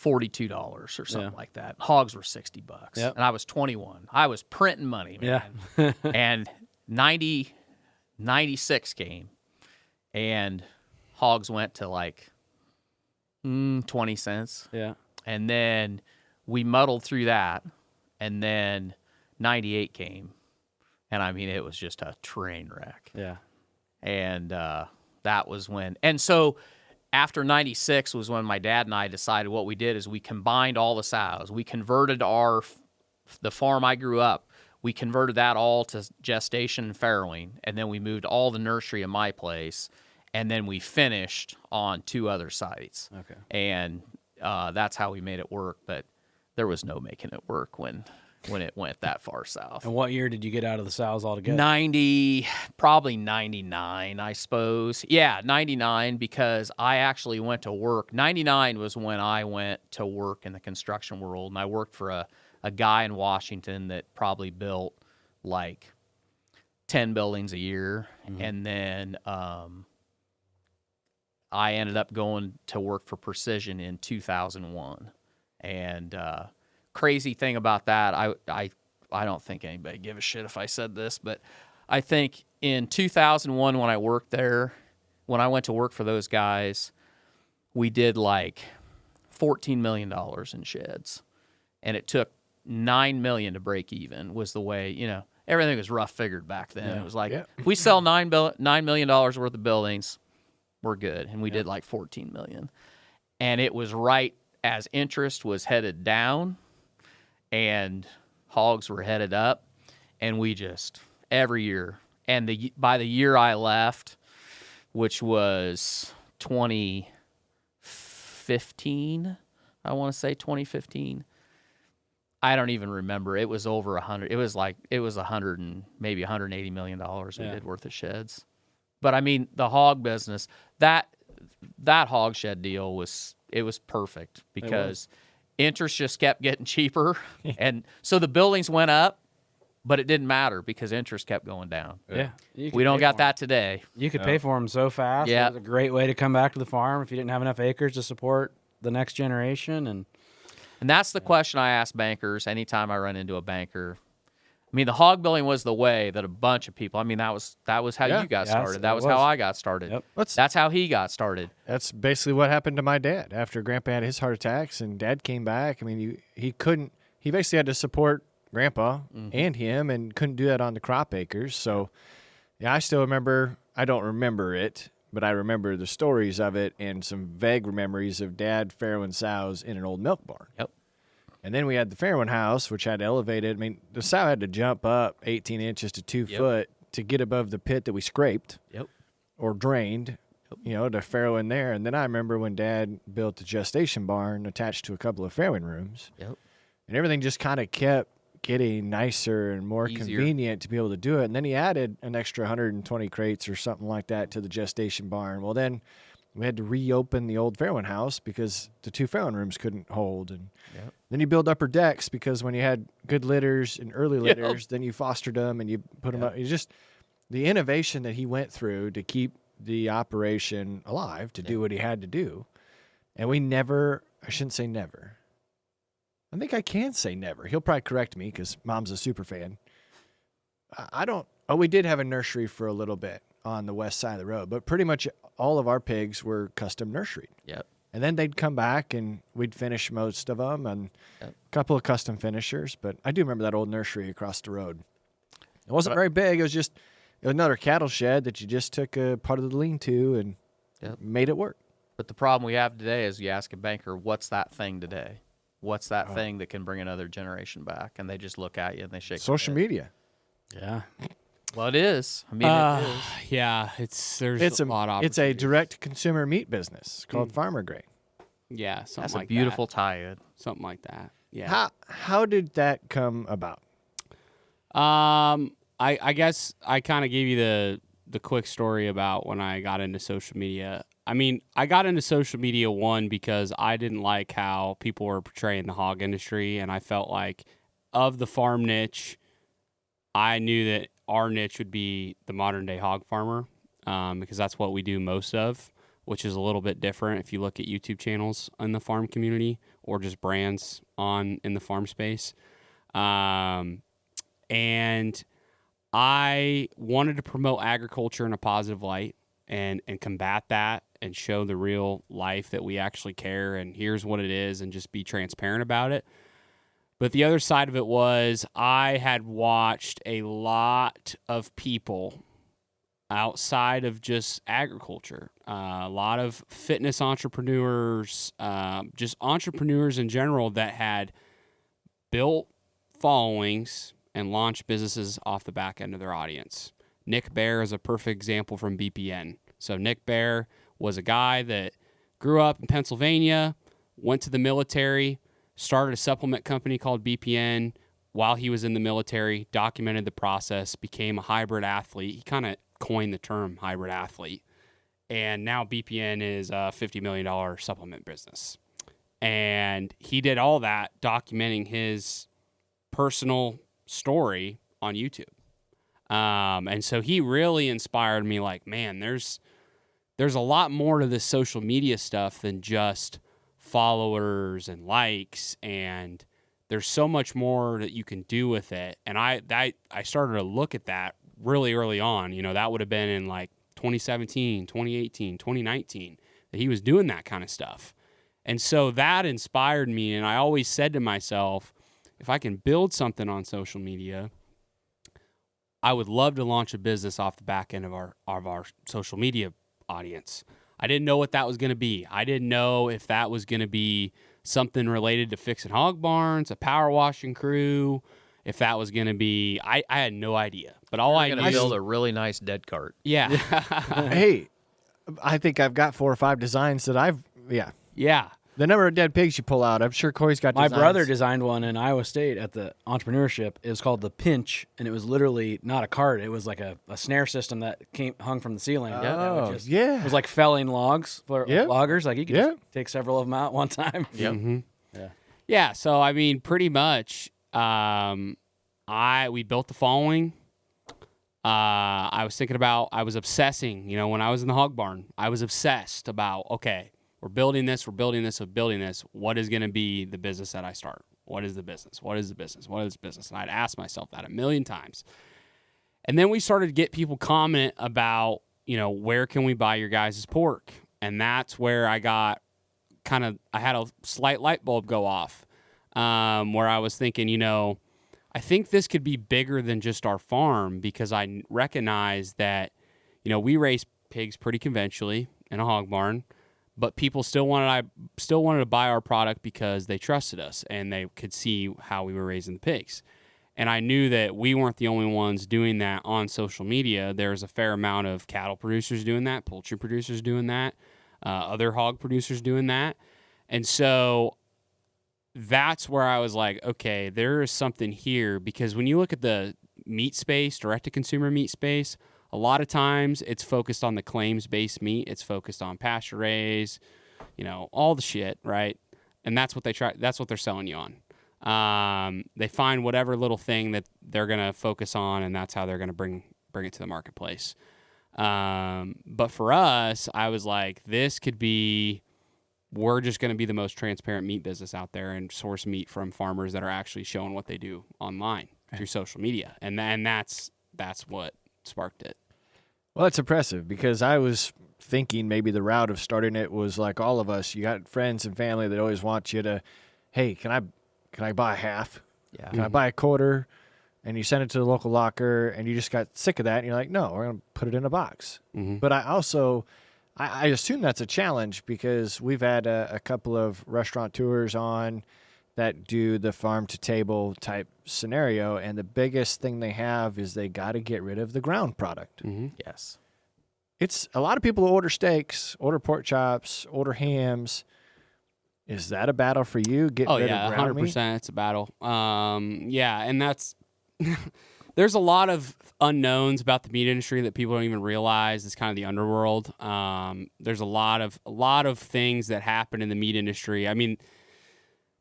$42 or something like that. Hogs were $60. Yep. And I was 21. I was printing money, man. Yeah. And 96 came, and hogs went to like 20 cents. Yeah. And then we muddled through that, and then 98 came. And I mean, it was just a train wreck. Yeah. And that was when, and so after 96 was when my dad and I decided what we did is we combined all the sows. We converted the farm I grew up, we converted that all to gestation and farrowing, and then we moved all the nursery in my place. and then we finished on 2 other sites. Okay. And that's how we made it work. But there was no making it work when it went that far south. And what year did you get out of the sows altogether? 90, probably 99, I suppose. Yeah, 99, because I actually went to work. 99 was when I went to work in the construction world, and I worked for a guy in Washington that probably built like 10 buildings a year. And then I ended up going to work for Precision in 2001. And crazy thing about that, I don't think anybody give a shit if I said this, but I think in 2001 when I worked there, when I went to work for those guys, we did like $14 million in sheds, and it took $9 million to break even. Was the way, you know, everything was rough figured back then. It was like, if we sell $9 million worth of buildings, we're good, and we did like $14 million, and it was right as interest was headed down and hogs were headed up, and we just every year. And by the year I left, which was 2015, I want to say 2015. I don't even remember. It was over 100. It was 100 and maybe $180 million we did worth of sheds. But I mean, the hog business, that hog shed deal was perfect because interest just kept getting cheaper, and so the buildings went up, but it didn't matter because interest kept going down. Yeah. We don't got that today. You could pay for them so fast. Yeah. It was a great way to come back to the farm if you didn't have enough acres to support the next generation. And that's the question I ask bankers anytime I run into a banker. I mean, the hog building was the way that a bunch of people, I mean, that was how you got started. That was how I got started. Yep. That's how he got started. That's basically what happened to my dad after Grandpa had his heart attacks and Dad came back. I mean, he basically had to support Grandpa and him and couldn't do that on the crop acres. So, yeah, I still remember, I don't remember it, but I remember the stories of it and some vague memories of Dad farrowing sows in an old milk barn. Yep. And then we had the farrowing house, which had elevated. I mean, the sow had to jump up 18 inches to 2 foot to get above the pit that we scraped or drained, you know, to farrow in there. And then I remember when Dad built the gestation barn attached to a couple of farrowing rooms. Yep. And everything just kind of kept getting nicer and more convenient to be able to do it. And then he added an extra 120 crates or something like that to the gestation barn. Well, then we had to reopen the old farrowing house because the 2 farrowing rooms couldn't hold. And then you build upper decks because when you had good litters and early litters, then you fostered them and you put them up. It's just the innovation that he went through to keep the operation alive, to do what he had to do. And we never, I shouldn't say never. I think I can say never. He'll probably correct me because Mom's a super fan. We did have a nursery for a little bit on the west side of the road, but pretty much all of our pigs were custom nursery. Yep. And then they'd come back and we'd finish most of them and a couple of custom finishers. But I do remember that old nursery across the road. It wasn't very big. It was another cattle shed that you just took a part of the lean-to and made it work. But the problem we have today is you ask a banker, what's that thing today? What's that thing that can bring another generation back? And they just look at you and they shake Social media. yeah. Well, it is. I mean, it is. Yeah, there's a lot of It's a direct consumer meat business called Farmer Grain. Yeah, something That's like a beautiful tie-in. something like that. Yeah. How did that come about? I guess I kind of gave you the quick story about when I got into social media. I mean, I got into social media, one, because I didn't like how people were portraying the hog industry, and I felt like of the farm niche, I knew that our niche would be the modern day hog farmer, because that's what we do most of, which is a little bit different if you look at YouTube channels in the farm community or just brands in the farm space. And I wanted to promote agriculture in a positive light and combat that and show the real life that we actually care and here's what it is and just be transparent about it. But the other side of it was I had watched a lot of people outside of just agriculture, a lot of fitness entrepreneurs, just entrepreneurs in general that had built followings and launched businesses off the back end of their audience. Nick Bear is a perfect example from BPN. So Nick Bear was a guy that grew up in Pennsylvania, went to the military, started a supplement company called BPN while he was in the military, documented the process, became a hybrid athlete. He kind of coined the term hybrid athlete. And now BPN is a $50 million supplement business. And he did all that documenting his personal story on YouTube. And so he really inspired me, like, man, there's a lot more to this social media stuff than just followers and likes, and there's so much more that you can do with it. And I started to look at that really early on. You know, that would have been in like 2017, 2018, 2019 that he was doing that kind of stuff. And so that inspired me, and I always said to myself, if I can build something on social media, I would love to launch a business off the back end of our social media audience. I didn't know what that was going to be. I didn't know if that was going to be something related to fixing hog barns, a power washing crew, if that was going to be, I had no idea. But all I going knew, to build a really nice dead cart. yeah, Hey, I think I've got 4 or 5 designs that yeah. the number of dead pigs you pull out. I'm sure Corey's got My designs. brother designed one in Iowa State at the entrepreneurship. It was called the Pinch, and it was literally not a cart. It was like a snare system that hung from the ceiling. Oh, It yeah. was like felling logs for Yeah. loggers. Like you could Yeah. just take several of them out one time. Yep. Yeah, so I mean, pretty much, we built the following. I was obsessing, you know, when I was in the hog barn, I was obsessed about, okay, we're building this. What is going to be the business that I start? What is the business? And I'd ask myself that a million times. And then we started to get people comment about, you know, where can we buy your guys' pork? And that's where I got I had a slight light bulb go off, where I was thinking, you know, I think this could be bigger than just our farm, because I recognize that, you know, we raise pigs pretty conventionally in a hog barn, but people still wanted to buy our product because they trusted us and they could see how we were raising the pigs. And I knew that we weren't the only ones doing that on social media. There's a fair amount of cattle producers doing that, poultry producers doing that, other hog producers doing that. And so that's where I was like, okay, there is something here, because when you look at the meat space, direct-to-consumer meat space, a lot of times it's focused on the claims-based meat. It's focused on pasture raised, you know, all the shit, right? And that's what they're selling you on. They find whatever little thing that they're going to focus on, and that's how they're going to bring it to the marketplace. But for us, I was like, we're just going to be the most transparent meat business out there and source meat from farmers that are actually showing what they do online through social media. And that's what sparked it. Well, that's impressive, because I was thinking maybe the route of starting it was like all of us. You got friends and family that always want you to, hey, can I buy half? Yeah. Can I buy a quarter? And you send it to the local locker, and you just got sick of that, and you're like, no, we're going to put it in a box. Mm-hmm. But I also, I assume that's a challenge, because we've had a couple of restaurateurs on that do the farm-to-table type scenario, and the biggest thing they have is they got to get rid of the ground product. Mm-hmm. Yes. It's a lot of people order steaks, order pork chops, order hams. Is that a battle for you? Getting rid of ground meat? 100%. It's a battle. Yeah, and that's there's a lot of unknowns about the meat industry that people don't even realize. It's kind of the underworld. There's a lot of things that happen in the meat industry. I mean,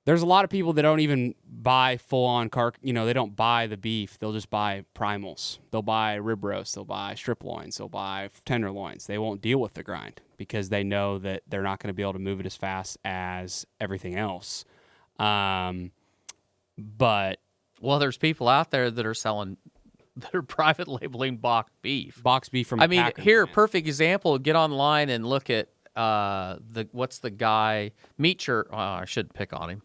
there's a lot of people that don't even buy full-on they don't buy the beef. They'll just buy primals. They'll buy rib roast. They'll buy strip loins. They'll buy tenderloins. They won't deal with the grind because they know that they're not going to be able to move it as fast as everything else. But Well, there's people out there that are private labeling box beef. box beef from I a mean, packer here, plant. perfect example. Get online and look at what's the guy Meat Shirt. I shouldn't pick on him.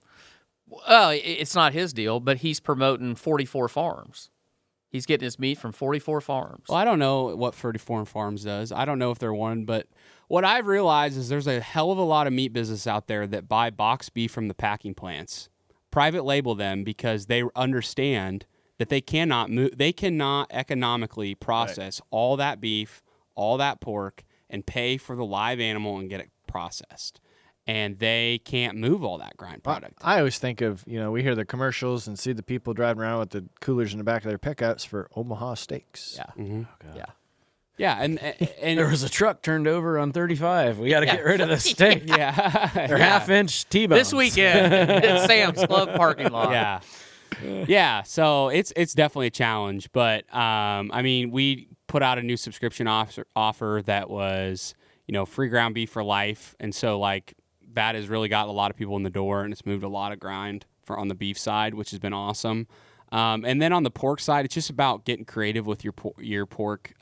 Well, it's not his deal, but he's promoting 44 farms. He's getting his meat from 44 farms. Well, I don't know what 44 Farms does. I don't know if they're one, but what I've realized is there's a hell of a lot of meat business out there that buy box beef from the packing plants, private label them because they understand that they cannot economically process all that beef, all that pork, and pay for the live animal and get it processed. And they can't move all that grind product. I always think of, we hear the commercials and see the people driving around with the coolers in the back of their pickups for Omaha steaks. Yeah. Mm-hmm. Yeah. Yeah, and There was a truck turned over on 35. We got to get rid of the steak. yeah, They're half-inch T-bones. This weekend at Sam's Club parking lot. yeah, yeah. So it's definitely a challenge, but we put out a new subscription offer that was free ground beef for life, and so that has really got a lot of people in the door, and it's moved a lot of grind on the beef side, which has been awesome. And then on the pork side, it's just about getting creative with your pork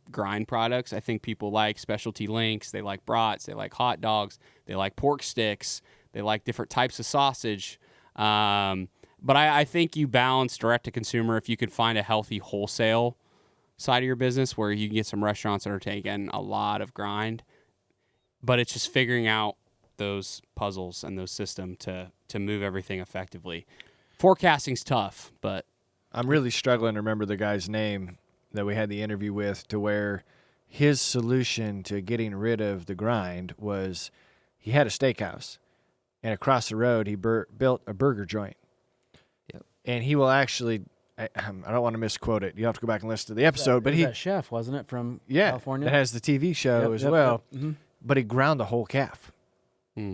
grind products. I think people like specialty links, they like brats, they like hot dogs, they like pork sticks, they like different types of sausage. But I think you balance direct to consumer if you could find a healthy wholesale side of your business where you can get some restaurants that are taking a lot of grind. But it's just figuring out those puzzles and those systems to move everything effectively. Forecasting's tough, but I'm really struggling to remember the guy's name that we had the interview with, to where his solution to getting rid of the grind was he had a steakhouse, and across the road he built a burger joint. Yep. And he will actually, I don't want to misquote it. You have to go back and listen to the episode, but that chef, wasn't it, from California? that has the TV show as well. Yep. Mm-hmm. But he ground the whole calf.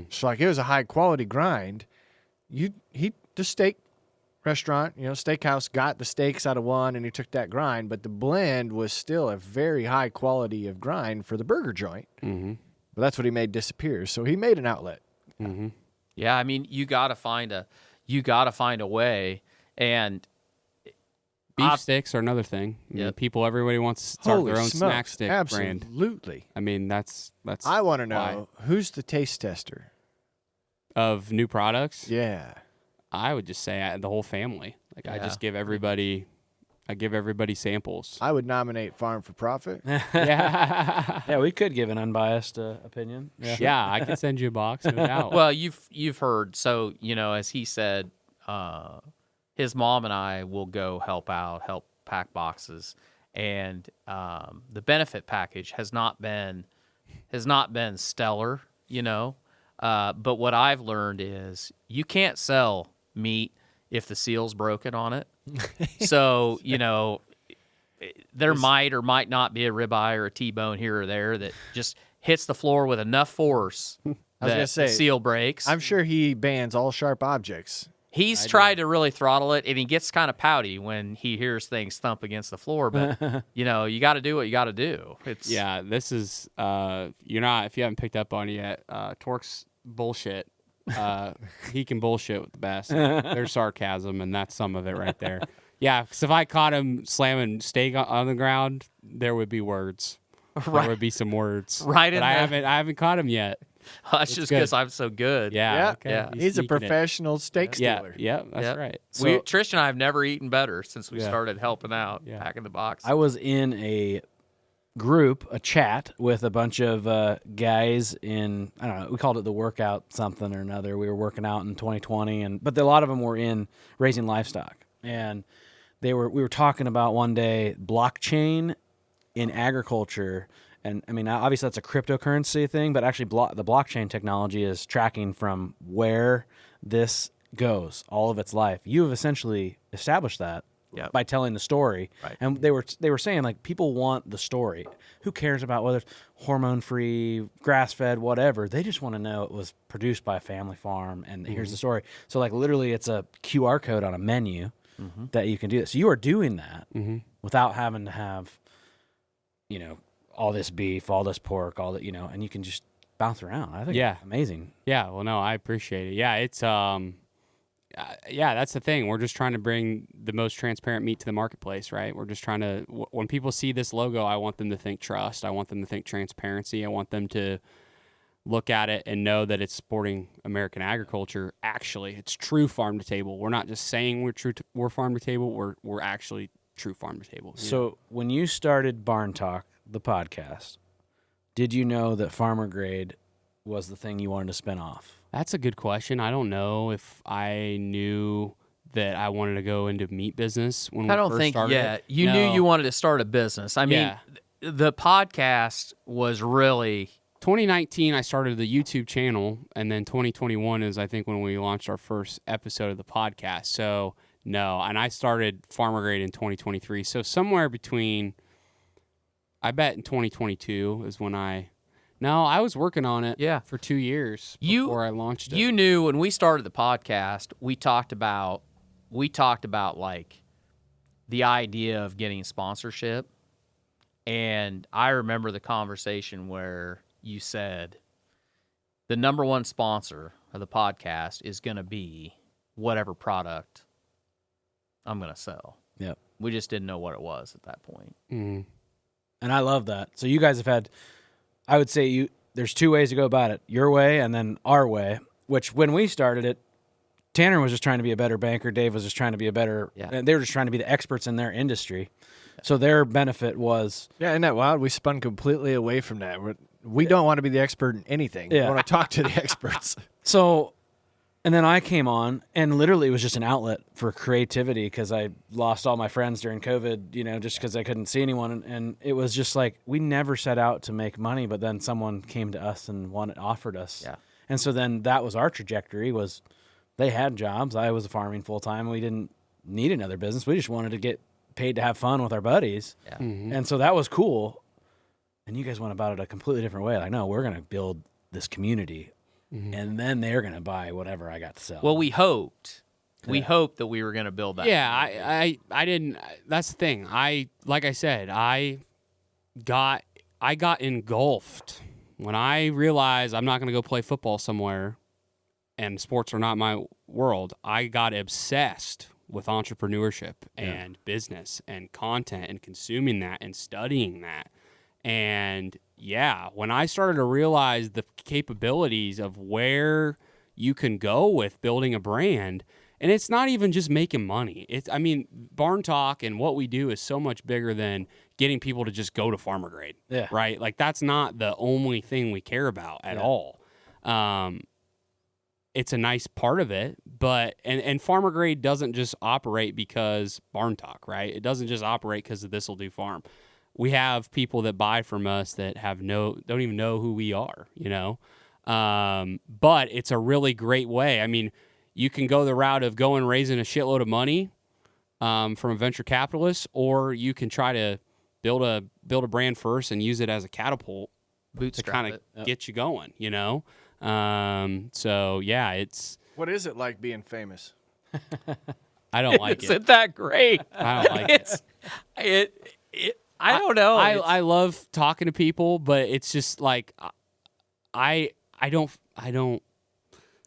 So it was a high quality grind. The steak restaurant, steakhouse got the steaks out of one, and he took that grind, but the blend was still a very high quality of grind for the burger joint. Mm-hmm. But that's what he made disappear. So he made an outlet. Mm-hmm. Yeah, you got to find a way, and beef sticks are another thing. Everybody wants to start their own snack stick brand. Absolutely. That's I want to know, who's the taste tester of new products. Yeah. I would just say the whole family. I just give everybody samples. I would nominate Farm for Profit. Yeah, we could give an unbiased opinion. Yeah, I could send you a box, no doubt. Well, you've heard. So as he said, his mom and I will go help pack boxes, and the benefit package has not been stellar, But what I've learned is you can't sell meat if the seal's broken on it. So, there might or might not be a ribeye or a T-bone here or there that just hits the floor with enough force that the seal breaks. I'm sure he bans all sharp objects. He's tried to really throttle it, and he gets kind of pouty when he hears things thump against the floor. But, you got to do what you got to do. This is, if you haven't picked up on it yet, Tork's bullshit. He can bullshit with the best. There's sarcasm, and that's some of it right there. Yeah, because if I caught him slamming steak on the ground, there would be words. Right. There would be some words. Right. But I haven't caught him yet. That's just because I'm so good. Yeah. Okay. Yeah. He's a professional steak stealer. Yeah, that's right. So, Trish and I have never eaten better since we started helping out, packing the box. I was in a group, a chat with a bunch of guys in, I don't know, we called it the workout something or another. We were working out in 2020, but a lot of them were in raising livestock. And we were talking about one day blockchain in agriculture. And obviously that's a cryptocurrency thing, but actually the blockchain technology is tracking from where this goes all of its life. You have essentially established that by telling the story. Right. And they were saying, people want the story. Who cares about whether it's hormone-free, grass-fed, whatever? They just want to know it was produced by a family farm, and here's the story. So literally it's a QR code on a menu that you can do that. So you are doing that without having to have, all this beef, all this pork, all that, and you can just bounce around. I think it's amazing. Yeah, well, no, I appreciate it. Yeah, it's that's the thing. We're just trying to bring the most transparent meat to the marketplace, right? We're just trying to, when people see this logo, I want them to think trust. I want them to think transparency. I want them to look at it and know that it's supporting American agriculture. Actually, it's true farm to table. We're not just saying we're farm to table. We're actually true farm to table. So when you started Barn Talk, the podcast, did you know that Farmer Grade was the thing you wanted to spin off? That's a good question. I don't know if I knew that I wanted to go into meat business when we first started. You knew you wanted to start a business. the podcast was really 2019, I started the YouTube channel, and then 2021 is, I think, when we launched our first episode of the podcast. So, no, and I started Farmer Grade in 2023. So, somewhere between, I bet in 2022 is when I was working on it for 2 years before I launched it. You knew when we started the podcast, we talked about like the idea of getting sponsorship. And I remember the conversation where you said the number one sponsor of the podcast is going to be whatever product I'm going to sell. Yep. We just didn't know what it was at that point. Mm. And I love that. So you guys have had, I would say there's two ways to go about it, your way and then our way, which when we started it, Tanner was just trying to be a better banker. Dave was just trying to be a better, they were just trying to be the experts in their industry. So their benefit was. Yeah, isn't that wild? We spun completely away from that. We don't want to be the expert in anything. We want to talk to the experts. So, and then I came on, and literally it was just an outlet for creativity because I lost all my friends during COVID, just because I couldn't see anyone. And it was just like, we never set out to make money, but then someone came to us and offered us. Yeah. And so then that was our trajectory was they had jobs. I was farming full time. We didn't need another business. We just wanted to get paid to have fun with our buddies. Yeah. Mm-hmm. And so that was cool. And you guys went about it a completely different way. Like, no, we're going to build this community, and then they're going to buy whatever I got to sell. Well, we hoped. We hoped that we were going to build that. Yeah, I didn't. That's the thing. Like I said, I got engulfed when I realized I'm not going to go play football somewhere, and sports are not my world. I got obsessed with entrepreneurship and business and content and consuming that and studying that. And when I started to realize the capabilities of where you can go with building a brand, and it's not even just making money. Barn Talk and what we do is so much bigger than getting people to just go to Farmer Grade. Yeah. Right? Like, that's not the only thing we care about at all. It's a nice part of it, but and Farmer Grade doesn't just operate because Barn Talk, right? It doesn't just operate because of This'll Do Farm. We have people that buy from us that don't even know who we are, but it's a really great way. I mean, you can go the route of going raising a shitload of money from a venture capitalist, or you can try to build a brand first and use it as a catapult to kind of get you going, So it's. What is it like being famous? I don't like it. Isn't that great? I don't like it. I don't know. I love talking to people, but it's just like I don't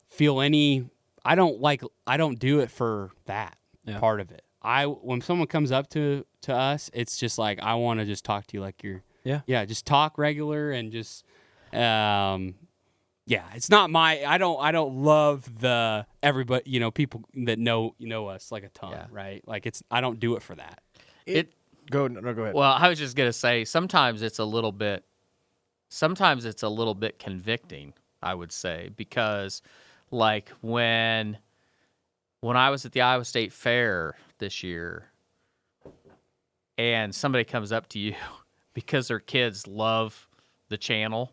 feel any. I don't do it for that part of it. When someone comes up to us, it's just like I want to just talk to you like you're just talk regular and just it's not my. I don't love the everybody. People that know us like a ton, right? Like I don't do it for that. Go ahead. Well, I was just gonna say sometimes it's a little bit convicting, I would say, because like when I was at the Iowa State Fair this year and somebody comes up to you because their kids love the channel,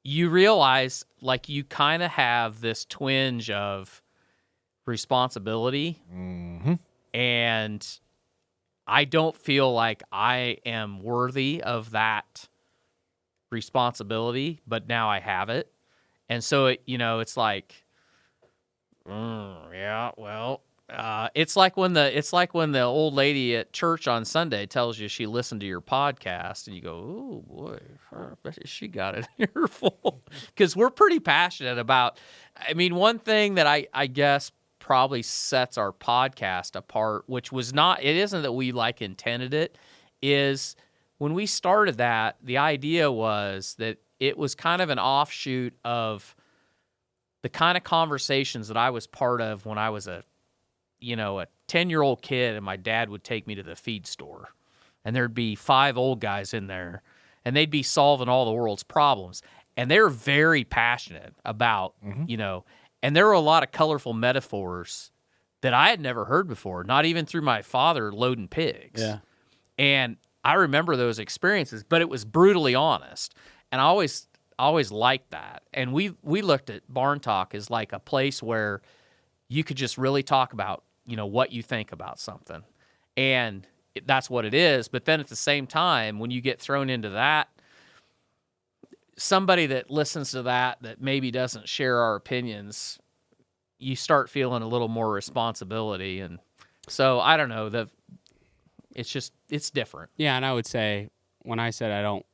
you realize like you kind of have this twinge of responsibility. Mm-hmm. And I don't feel like I am worthy of that responsibility, but now I have it. And so, it's like, it's like when the old lady at church on Sunday tells you she listened to your podcast and you go, oh boy, I bet she got an earful. Because we're pretty passionate about, one thing that I guess probably sets our podcast apart, which was not, it isn't that we intended it, is when we started that, the idea was that it was kind of an offshoot of the kind of conversations that I was part of when I was a 10-year-old kid and my dad would take me to the feed store and there'd be 5 old guys in there and they'd be solving all the world's problems. And they're very passionate about, and there were a lot of colorful metaphors that I had never heard before, not even through my father loading pigs. Yeah. And I remember those experiences, but it was brutally honest. And I always liked that. And we looked at Barn Talk as like a place where you could just really talk about, what you think about something. And that's what it is. But then at the same time, when you get thrown into that, somebody that listens to that maybe doesn't share our opinions, you start feeling a little more responsibility. And so I don't know, it's different. Yeah, and I would say when I said I don't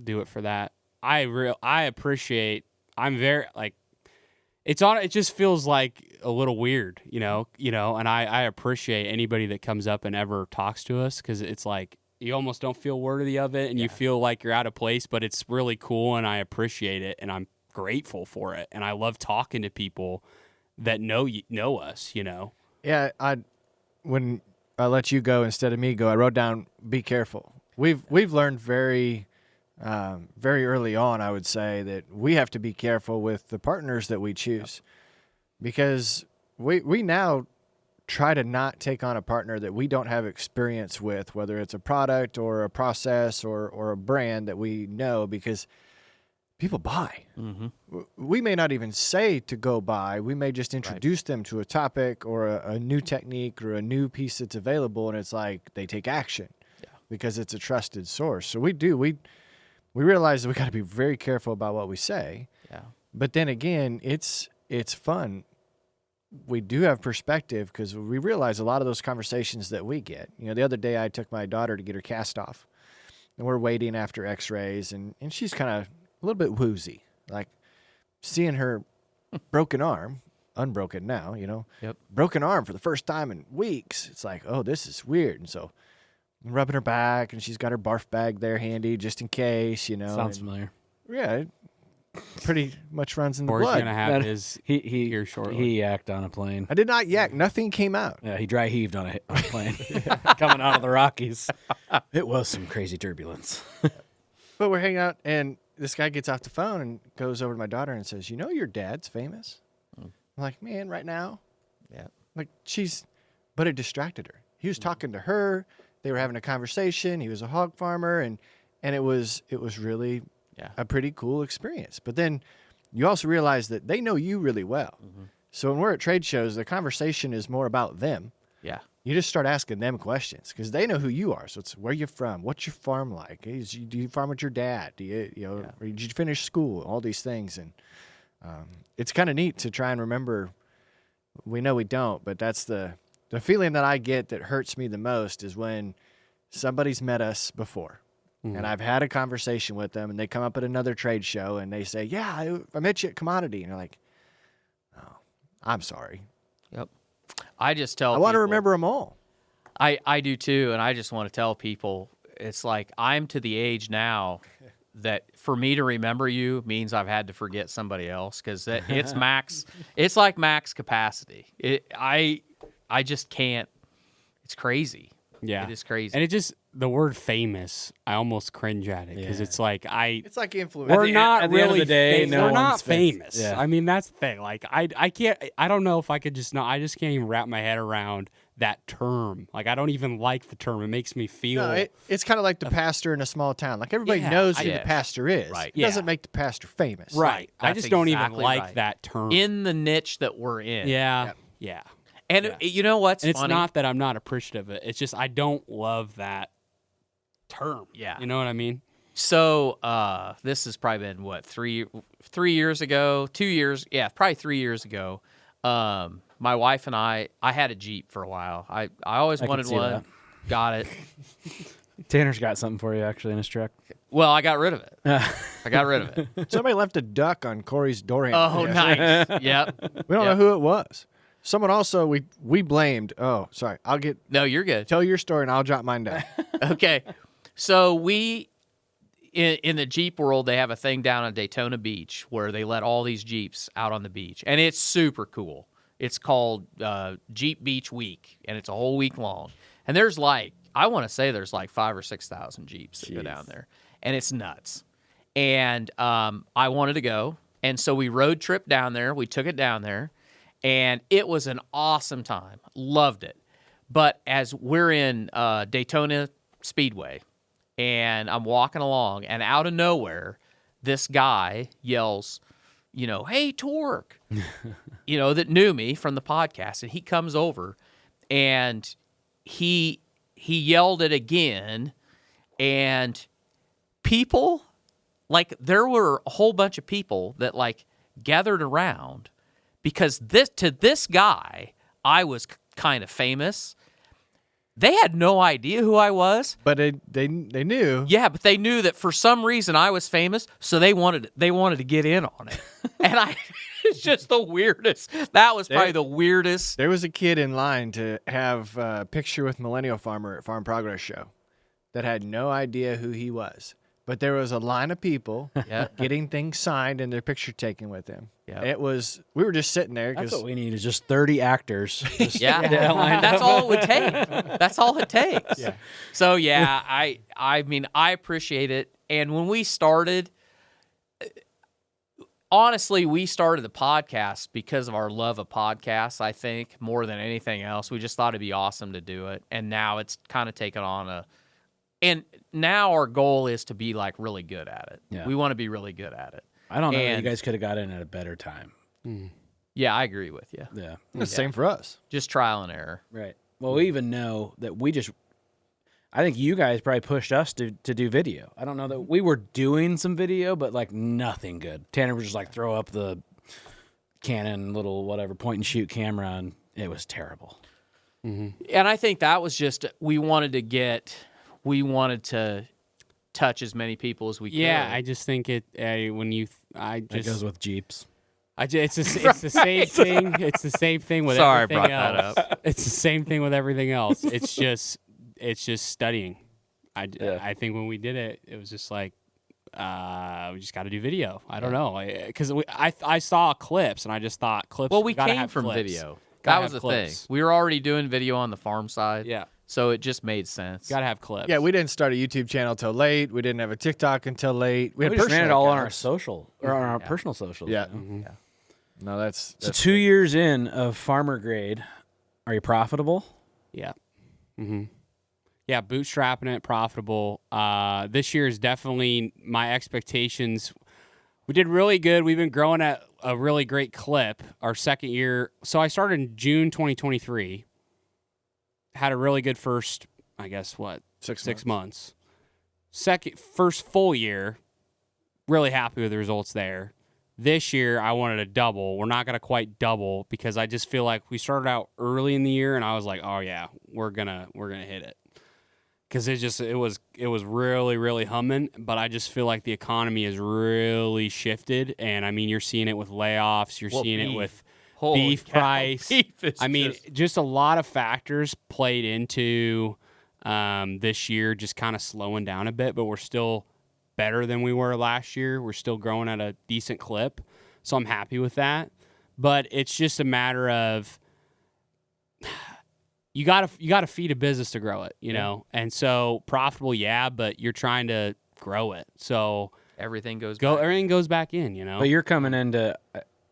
do it for that, I appreciate. I'm very it just feels like a little weird, and I appreciate anybody that comes up and ever talks to us, because it's like you almost don't feel worthy of it, and you feel like you're out of place, but it's really cool, and I appreciate it, and I'm grateful for it, and I love talking to people that know us. Yeah, when I let you go instead of me go, I wrote down, be careful. We've learned very early on, I would say, that we have to be careful with the partners that we choose, because we now try to not take on a partner that we don't have experience with, whether it's a product or a process or a brand that we know, because people buy. Mm-hmm. We may not even say to go buy. We may just introduce them to a topic or a new technique or a new piece that's available, and it's like they take action because it's a trusted source. So we realize that we got to be very careful about what we say. Yeah. But then again, it's fun. We do have perspective, because we realize a lot of those conversations that we get. The other day I took my daughter to get her cast off, and we're waiting after x-rays, and she's kind of a little bit woozy, like seeing her broken arm, unbroken now, broken arm for the first time in weeks. It's like, oh, this is weird. And so I'm rubbing her back, and she's got her barf bag there handy just in case, Sounds familiar. Yeah, it pretty much runs in the Or he's blood. going to have his here shortly. He yacked on a plane. I did not yak. Nothing came out. Yeah, he dry heaved on a plane coming out of the Rockies. It was some crazy turbulence. But we're hanging out, and this guy gets off the phone and goes over to my daughter and says, your dad's famous? I'm like, man, right now? Yeah. But it distracted her. He was talking to her. They were having a conversation. He was a hog farmer, and it was really a pretty cool experience. But then you also realize that they know you really well. Mm-hmm. So when we're at trade shows, the conversation is more about them. Yeah. You just start asking them questions, because they know who you are. So it's, where you from? What's your farm like? Do you farm with your dad? Do you, or did you finish school? All these things. And it's kind of neat to try and remember. We know we don't, but that's the feeling that I get that hurts me the most, is when somebody's met us before. Mm-hmm. And I've had a conversation with them, and they come up at another trade show and they say, yeah, I met you at Commodity. And you're like, oh, I'm sorry. Yep. I just tell I want to remember them all. I do too, and I just want to tell people, it's like I'm to the age now that for me to remember you means I've had to forget somebody else, because it's max. It's like max capacity. I just can't. It's crazy. Yeah, it is crazy. And it just, the word famous, I almost cringe at it, because it's like it's like influencer. We're not at the really end of the day, no we're not one's famous. Yeah. I mean, that's the thing. Like I can't. I don't know if I could just not. I just can't even wrap my head around that term. Like, I don't even like the term. It makes me feel. No, it's kind of like the pastor in a small town. Like, everybody knows who the pastor is. Right. It doesn't make the pastor famous. Right. I just don't even exactly like right. that term In the niche that we're in. Yeah. Yeah. And you know what's And funny? it's not that I'm not appreciative of it. It's just I don't love that term. Yeah. You know what I mean? So this has probably been, what, 3 years ago? 2 years? Yeah, probably 3 years ago. My wife and I had a Jeep for a while. I always wanted see one. that. Got it. Tanner's got something for you, actually, in his truck. Well, I got rid of it. I got rid of it. Somebody left a duck on Corey's door handle. Oh, nice. Yep. We don't know who it was. Someone also we blamed. Oh, sorry. No, you're good. Tell your story and I'll jot mine down. Okay. So in the Jeep world, they have a thing down on Daytona Beach where they let all these Jeeps out on the beach. And it's super cool. It's called Jeep Beach Week, and it's a whole week long. And there's I want to say there's 5,000 or 6,000 Jeeps that go down there. And it's nuts. And I wanted to go. And so we road trip down there. We took it down there. And it was an awesome time. Loved it. But as we're in Daytona Speedway, and I'm walking along, and out of nowhere, this guy yells, "Hey, Tork," that knew me from the podcast, and he comes over, and he yelled it again, and people, like, there were a whole bunch of people that, like, gathered around because to this guy, I was kind of famous. They had no idea who I was. But they knew. Yeah, but they knew that for some reason I was famous, so they wanted to get in on it. And it's just the weirdest. That was probably the weirdest. There was a kid in line to have a picture with Millennial Farmer at Farm Progress Show that had no idea who he was. But there was a line of people getting things signed and their picture taken with him. Yeah. We were just sitting there. That's what we need is just 30 actors. That's all it would take. That's all it takes. Yeah. So yeah, I mean, I appreciate it. And when we started, honestly, we started the podcast because of our love of podcasts, I think, more than anything else. We just thought it'd be awesome to do it. And now it's kind of taken on and now our goal is to be, like, really good at it. Yeah. We want to be really good at it. I don't know that you guys could have got in at a better time. Yeah, I agree with you. Yeah. The same for us. Just trial and error. Right. Well, we even know that I think you guys probably pushed us to do video. I don't know that we were doing some video, but, like, nothing good. Tanner would just, like, throw up the Canon little whatever point and shoot camera, and it was terrible. And I think that was just, we wanted to touch as many people as we could. Yeah, I just think It goes with Jeeps. It's the same thing. It's the same thing with Sorry, I everything brought else. that up. It's the same thing with everything else. It's just studying. I think when we did it, it was just like we just got to do video. I don't know, because I saw clips and I just thought clips. Well, we gotta came have from clips. video. Gotta That was have the clips. thing. We were already doing video on the farm side. Yeah, So it just made sense. gotta have clips. Yeah, we didn't start a YouTube channel till late. We didn't have a TikTok until late. We had just ran it personal all on our accounts. social or on our personal socials. Yeah. You know? No, that's So 2 years in of farmer grade, are you profitable? Yeah. Yeah, bootstrapping it, profitable. This year is definitely my expectations. We did really good. We've been growing at a really great clip our second year. So I started in June 2023. Had a really good first, I guess, 6 months. First full year, really happy with the results there. This year, I wanted to double. We're not going to quite double because I just feel like we started out early in the year, and I was like, oh, yeah, we're gonna hit it. Because it was really, really humming, but I just feel like the economy has really shifted. And, I mean, you're seeing it with layoffs. You're seeing it with beef price. Just a lot of factors played into this year just kind of slowing down a bit, but we're still better than we were last year. We're still growing at a decent clip, so I'm happy with that. But it's just a matter of you gotta feed a business to grow it, you know. And so profitable, yeah, but you're trying to grow it, so Everything goes back in, you know. But you're coming into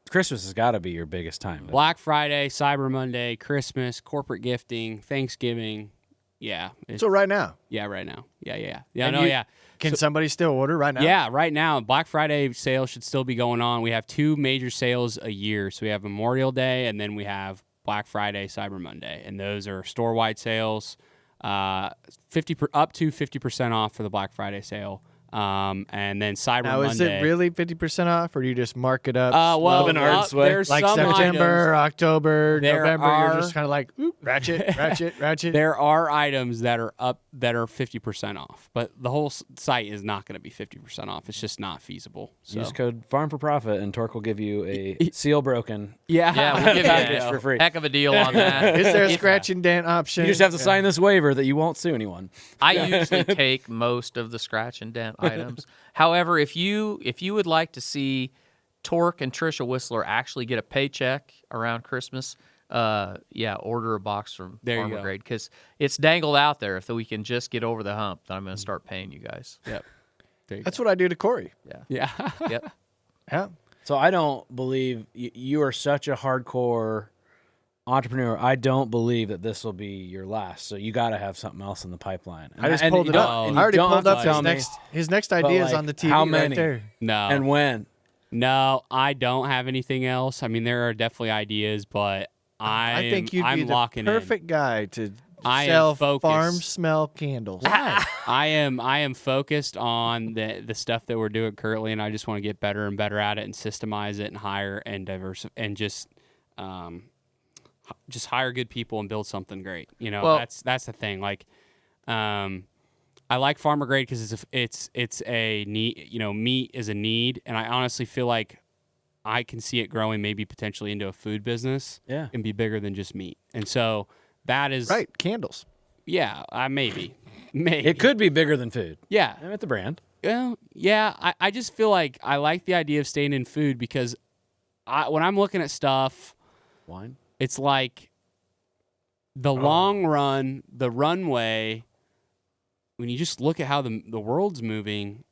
Christmas has got to be your biggest time. Black Friday, Cyber Monday, Christmas, corporate gifting, Thanksgiving. Yeah. So right now. Yeah, right now. Yeah. Can somebody still order right now? Yeah, right now. Black Friday sale should still be going on. We have 2 major sales a year. So we have Memorial Day, and then we have Black Friday, Cyber Monday. And those are store-wide sales, up to 50% off for the Black Friday sale. And then Cyber Monday. Now, is it really 50% off, or do you just mark it up? There's like some September, items, October, there November, are- you're just kind of like, oop, ratchet. There are items that are up that are 50% off, but the whole site is not going to be 50% off. It's just not feasible. So. Use code Farm4Profit, and Tork will give you a seal broken Yeah, we'll give package you for free. heck of a deal on that. Is there a scratch and dent option? You just have to sign this waiver that you won't sue anyone. I usually take most of the scratch and dent items. However, if you would like to see Tork and Trisha Whisler actually get a paycheck around Christmas, order a box from There you Farmer go. Grade, because it's dangled out there. If we can just get over the hump, then I'm going to start paying you guys. Yep. That's what I do to Corey. Yeah. Yep. Yeah. So I don't believe you are such a hardcore entrepreneur, I don't believe that this will be your last. So you got to have something else in the pipeline. I just pulled it up. I already pulled up his next idea is on the TV how right many? there. No. And when? No, I don't have anything else. I mean, there are definitely ideas, but I think you'd I'm be the locking perfect guy to I am sell focused. farm smell candles. I am focused on the stuff that we're doing currently, and I just want to get better and better at it and systemize it and hire and just hire good people and build something great. You know, Well- that's the thing. Like, I like farmer grade because it's a need. You know, meat is a need, and I honestly feel like I can see it growing maybe potentially into a food business. Yeah. And be bigger than just meat. And so that is Right, candles. Yeah, maybe. It could be bigger than food. Yeah. I'm at the brand. Well, yeah. I just feel like I like the idea of staying in food because when I'm looking at stuff, Wine. it's like the long run, the runway. When you just look at how the world's moving,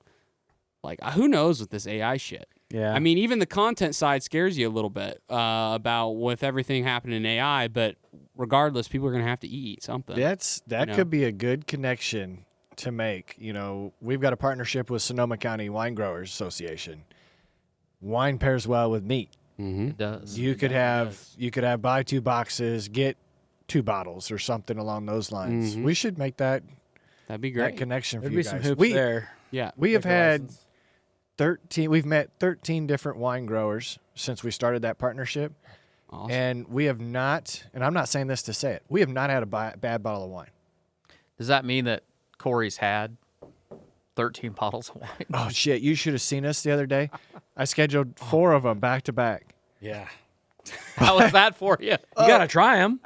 like who knows with this AI shit. Yeah. I mean, even the content side scares you a little bit about with everything happening in AI. But regardless, people are going to have to eat something. That could be a good connection to make. You know, we've got a partnership with Sonoma County Wine Growers Association. Wine pairs well with meat. Mm-hmm. It does. You could have buy 2 boxes, get 2 bottles or something along those lines. Mhm. We should make that That'd be that great. connection for There'd you be guys. some hoops we there. Yeah. we have Liquor had license. 13. We've met 13 different wine growers since we started that partnership, Awesome. and we have not. And I'm not saying this to say it. We have not had a bad bottle of wine. Does that mean that Corey's had 13 bottles of wine? Oh shit! You should have seen us the other day. I scheduled 4 of them back to back. Yeah. How was that for you? You got to try them.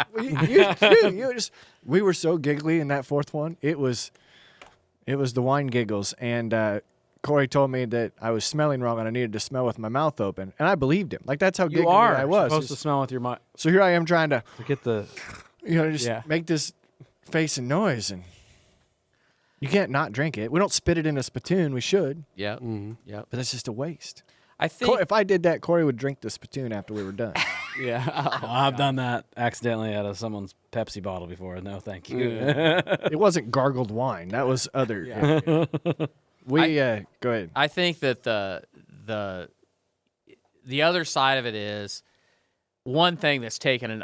We were so giggly in that 4th one. It was the wine giggles, and Corey told me that I was smelling wrong and I needed to smell with my mouth open, and I believed him. Like that's how giggly You are I was. supposed to smell with your mouth. So here I am trying to, Get the. just Yeah. make this face and noise, and you can't not drink it. We don't spit it in a spittoon. We should, Yep. Mm-hmm. Yep. but it's just a waste. I think If I did that, Corey would drink the spittoon after we were done. Yeah. Oh, I've done that accidentally out of someone's Pepsi bottle before. No, thank you. It wasn't gargled wine. That was other. Go ahead. I think that the other side of it is one thing that's taken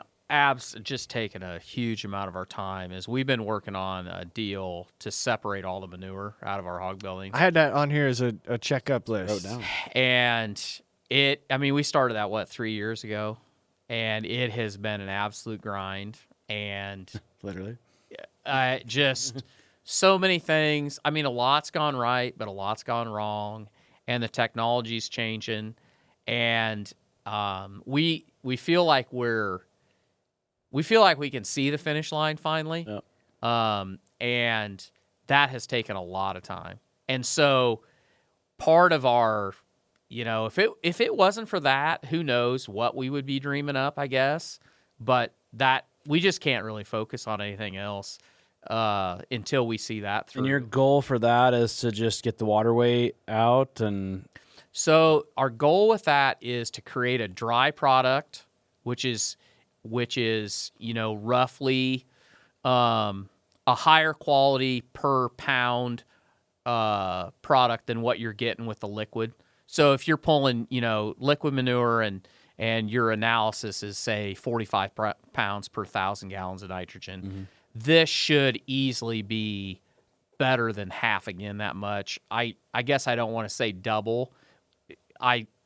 just taken a huge amount of our time is we've been working on a deal to separate all the manure out of our hog buildings. I had that on here as a checkup list. Wrote down. And we started that 3 years ago, and it has been an absolute grind. And Literally. just so many things. I mean, a lot's gone right, but a lot's gone wrong, and the technology's changing. And we feel like we can see the finish line finally. Yep. And that has taken a lot of time. And so part of our, if it wasn't for that, who knows what we would be dreaming up, I guess. But that we just can't really focus on anything else until we see that through. And your goal for that is to just get the water weight out and. So our goal with that is to create a dry product, which is roughly a higher quality per pound product than what you're getting with the liquid. So if you're pulling liquid manure and your analysis is say 45 pounds per 1,000 gallons of nitrogen, this should easily be better than half again that much. I guess I don't want to say double.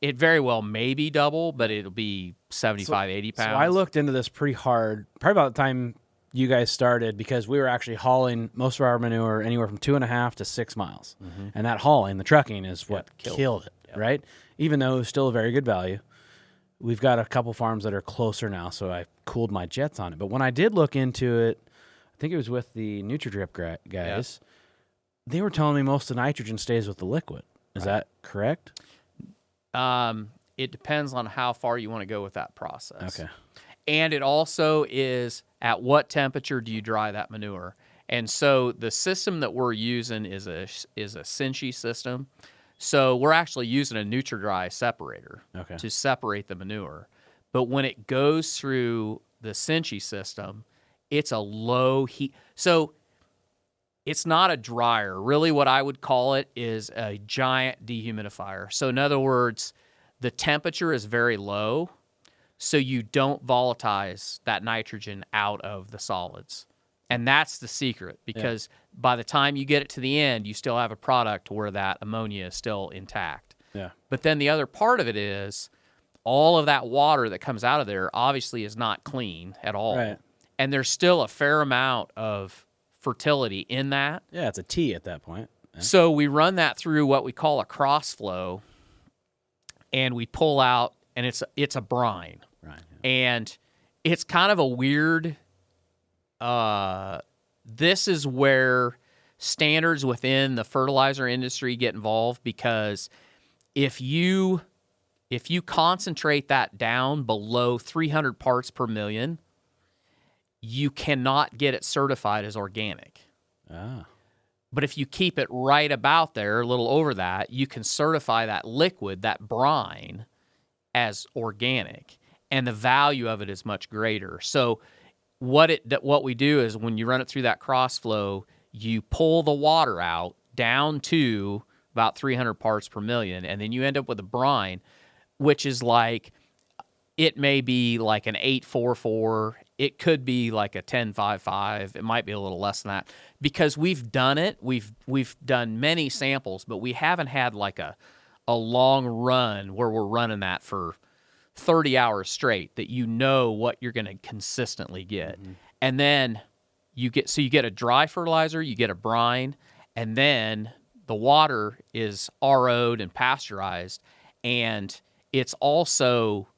It very well may be double, but it'll be 75, 80 pounds. So I looked into this pretty hard, probably about the time you guys started, because we were actually hauling most of our manure anywhere from 2.5 to 6 miles. And that hauling, the trucking, is what killed it, right? Even though it was still a very good value. We've got a couple farms that are closer now, so I cooled my jets on it. But when I did look into it, I think it was with the NutriDrip guys, they were telling me most of the nitrogen stays with the liquid. Is that correct? It depends on how far you want to go with that process. Okay. And it also is at what temperature do you dry that manure? And so the system that we're using is a Cinchi system. So we're actually using a NutriDry separator Okay. to separate the manure. But when it goes through the Senchi system, it's a low heat. So it's not a dryer. Really what I would call it is a giant dehumidifier. So in other words, the temperature is very low, so you don't volatilize that nitrogen out of the solids. And that's the secret, because by the time you get it to the end, you still have a product where that ammonia is still intact. Yeah. But then the other part of it is all of that water that comes out of there obviously is not clean at all. Right. And there's still a fair amount of fertility in that. Yeah, it's a tea at that point. Yeah. So we run that through what we call a cross flow, and we pull out, and it's a brine. Right. And it's kind of a weird, this is where standards within the fertilizer industry get involved, because if you concentrate that down below 300 parts per million, you cannot get it certified as organic. Ah. But if you keep it right about there, a little over that, you can certify that liquid, that brine, as organic, and the value of it is much greater. So what we do is when you run it through that cross flow, you pull the water out down to about 300 parts per million, and then you end up with a brine, which is like, it may be like an 844. It could be like a 1055. It might be a little less than that, because we've done it. We've done many samples, but we haven't had like a long run where we're running that for 30 hours straight, that you know what you're going to consistently get. Mm-hmm. And then you get a dry fertilizer, you get a brine, and then the water is RO'd and pasteurized. And it's also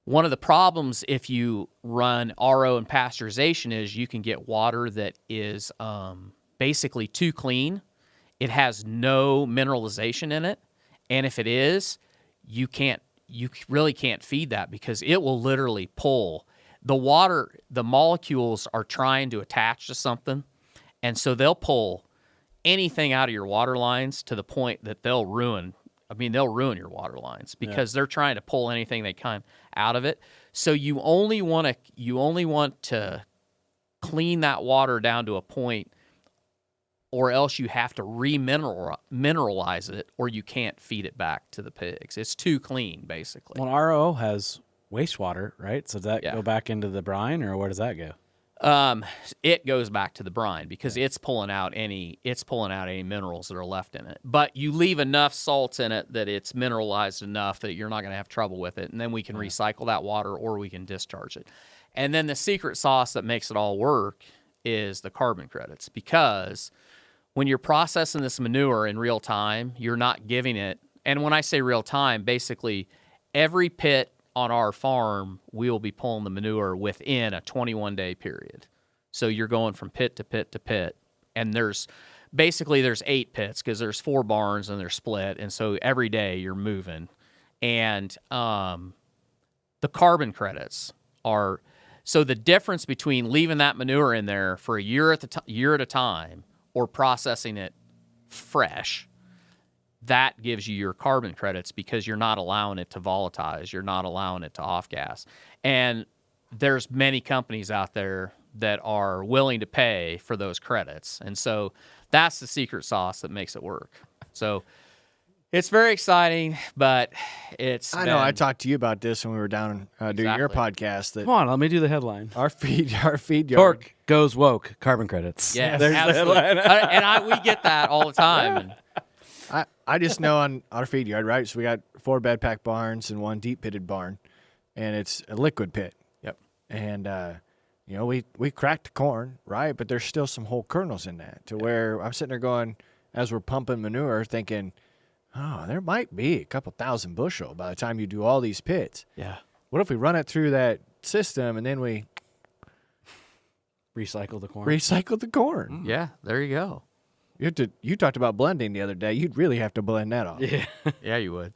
one of the problems if you run RO and pasteurization is you can get water that is basically too clean. It has no mineralization in it. And if it is, you really can't feed that, because it will literally pull. The water, the molecules are trying to attach to something, and so they'll pull anything out of your water lines to the point that they'll ruin your water lines, because they're trying to pull anything they can out of it. So you only want to clean that water down to a point, or else you have to mineralize it, or you can't feed it back to the pigs. It's too clean, basically. Well, RO has wastewater, right? So does that go back into the brine, or where does that go? It goes back to the brine, because it's pulling out any minerals that are left in it. But you leave enough salts in it that it's mineralized enough that you're not going to have trouble with it, and then we can recycle that water, or we can discharge it. And then the secret sauce that makes it all work is the carbon credits, because when you're processing this manure in real time, you're not giving it. And when I say real time, basically every pit on our farm, we will be pulling the manure within a 21-day period. So you're going from pit to pit to pit. And there's 8 pits, because there's 4 barns and they're split. And so every day you're moving. And the carbon credits are, so the difference between leaving that manure in there for a year at a time, or processing it fresh, that gives you your carbon credits, because you're not allowing it to volatilize. You're not allowing it to off-gas. And there's many companies out there that are willing to pay for those credits. And so that's the secret sauce that makes it work. So it's very exciting, but I know I talked to you about this when we were down doing your podcast. That Come on, let me do the headline. Our feed yard. Tork goes woke, carbon credits. Yeah, there's absolutely. the headline. And we get that all the time. And I just know on our feed yard, right? So we got 4 bed pack barns and 1 deep pitted barn, and it's a liquid pit. Yep. And we cracked the corn, right? But there's still some whole kernels in that, to where I'm sitting there going, as we're pumping manure, thinking, oh, there might be a couple thousand bushel by the time you do all these pits. yeah. What if we run it through that system and then we Recycle the corn. recycle the corn? Yeah, there you go. You talked about blending the other day. You'd really have to blend that off. Yeah. Yeah, you would.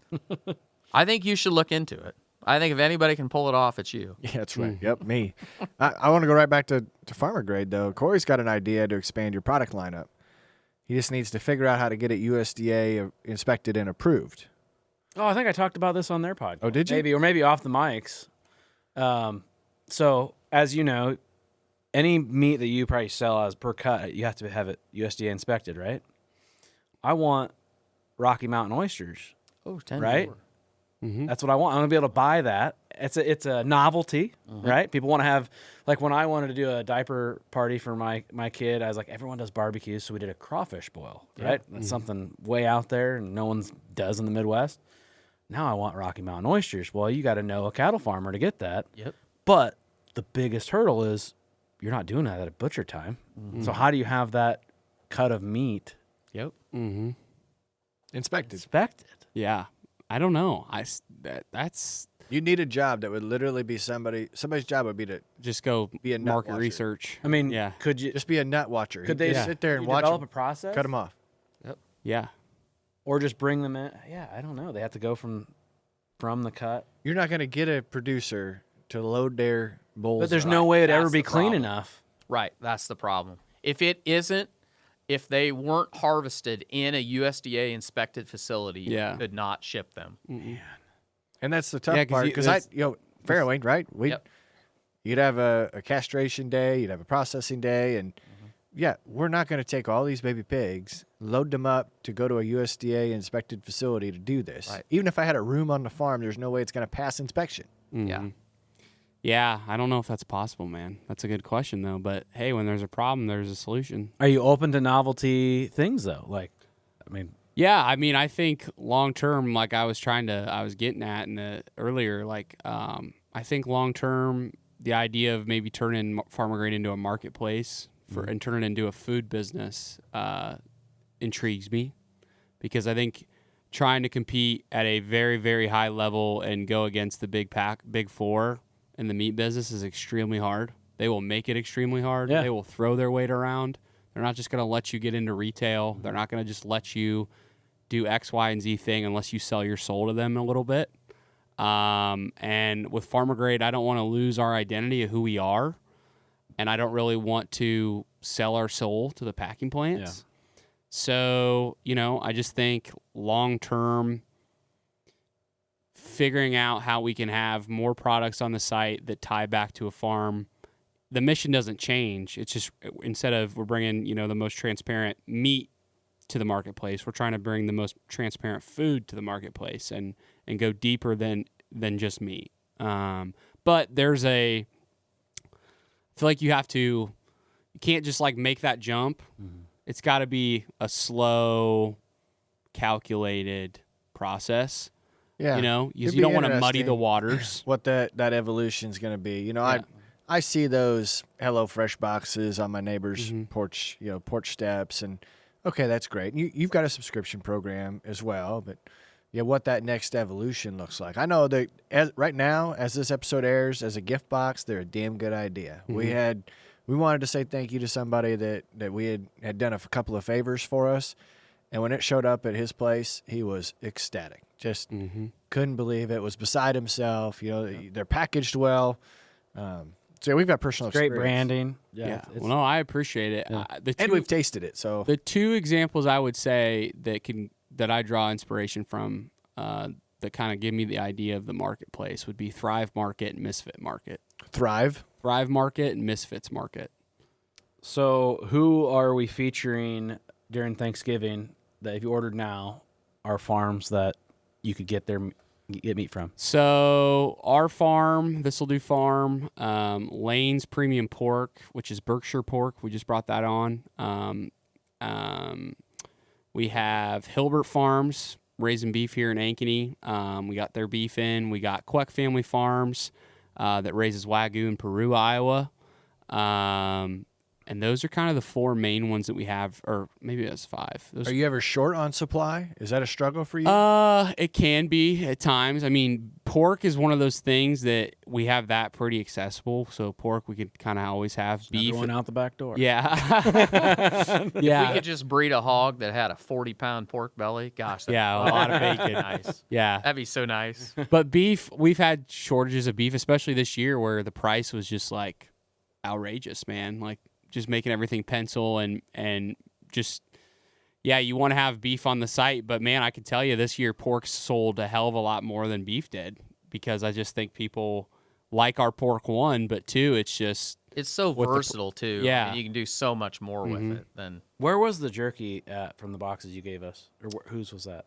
I think you should look into it. I think if anybody can pull it off, it's you. Yeah, that's right. Yep, me. I want to go right back to farmer grade, though. Corey's got an idea to expand your product lineup. He just needs to figure out how to get it USDA inspected and approved. Oh, I think I talked about this on their podcast. Oh, did you? Maybe off the mics. So as you know, any meat that you probably sell as per cut, you have to have it USDA inspected, right? I want Rocky Mountain oysters, Oh, 10 right? more. That's what I want. I want to be able to buy that. It's a novelty, right? People want to have, like when I wanted to do a diaper party for my kid, I was like, everyone does barbecues, so we did a crawfish boil, right? That's something way out there and no one does in the Midwest. Now I want Rocky Mountain oysters. Well, you got to know a cattle farmer to get that. Yep. But the biggest hurdle is you're not doing that at a butcher time. So how do you have that cut of meat Yep. Inspected. inspected? Yeah. I don't know. That's You need a job that would literally be somebody's job would be to just go Be a nut market watcher. research. I mean, Yeah. could you just be a nut watcher. could He'd they just sit there and you watch develop them, a process? cut them off. Yeah. Or just bring them in? Yeah, I don't know. They have to go from the cut. You're not going to get a producer to load their bowls. But there's up. no way it'd That's ever be the clean problem. enough. Right. That's the problem. If they weren't harvested in a USDA inspected facility, Yeah. you could not ship them. And that's the tough Yeah, 'cause part you- because that's- Fairway, right? Yep. You'd have a castration day, you'd have a processing day, and yeah, we're not going to take all these baby pigs, load them up to go to a USDA inspected facility to do this. Right. Even if I had a room on the farm, there's no way it's going to pass inspection. Yeah. Yeah, I don't know if that's possible, man. That's a good question though. But hey, when there's a problem, there's a solution. Are you open to novelty things though? Like, I mean, Yeah, I mean, I think long term, like I was getting at earlier, like I think long term, the idea of maybe turning farmer grain into a marketplace and turn it into a food business intrigues me, because I think trying to compete at a very, very high level and go against the big four in the meat business is extremely hard. They will make it extremely hard. Yeah. They will throw their weight around. They're not just going to let you get into retail. They're not going to just let you do X, Y, and Z thing unless you sell your soul to them a little bit. And with farmer grade, I don't want to lose our identity of who we are, and I don't really want to sell our soul to the packing plants. Yeah. So, I just think long term, figuring out how we can have more products on the site that tie back to a farm. The mission doesn't change. It's just instead of we're bringing, the most transparent meat to the marketplace, we're trying to bring the most transparent food to the marketplace and go deeper than just meat. But I feel like you can't just like make that jump. Mm-hmm. It's got to be a slow, calculated process. Yeah. You don't want to muddy the waters. What that evolution is going to be. I see those HelloFresh boxes on my neighbor's porch, porch steps, and okay, that's great. You've got a subscription program as well, but what that next evolution looks like. I know that right now, as this episode airs, as a gift box, they're a damn good idea. Mm-hmm. We wanted to say thank you to somebody that we had done a couple of favors for us, and when it showed up at his place, he was ecstatic. Just couldn't believe it. Was beside himself. They're packaged well. So we've got personal great experience. branding. Yeah. Well, no, I appreciate it. Yeah. And we've tasted it. So the two examples I would say that I draw inspiration from that kind of give me the idea of the marketplace would be Thrive Market and Misfit Market. Thrive Market and Misfits Market. So who are we featuring during Thanksgiving that if you ordered now are farms that you could get meat from? So our farm, This'll Do Farm, Lane's Premium Pork, which is Berkshire pork. We just brought that on. We have Hilbert Farms, raising beef here in Ankeny. We got their beef in. We got Queck Family Farms that raises Wagyu in Peru, Iowa. And those are kind of the four main ones that we have, or maybe that's five. Are you ever short on supply? Is that a struggle for you? It can be at times. I mean, pork is one of those things that we have that pretty accessible. So pork, we could kind of always have. Beef going out the back door. Yeah. If we could just breed a hog that had a 40-pound pork belly, gosh. A lot of bacon. Nice. Yeah. That'd be so nice. But beef, we've had shortages of beef, especially this year where the price was just like outrageous, man. Like, just making everything pencil and just, you want to have beef on the site. But, man, I can tell you this year pork sold a hell of a lot more than beef did because I just think people like our pork, one, but two, it's just It's so With the- versatile too. Yeah. I mean, you can do so much more with it than. Where was the jerky at from the boxes you gave us? Or whose was that?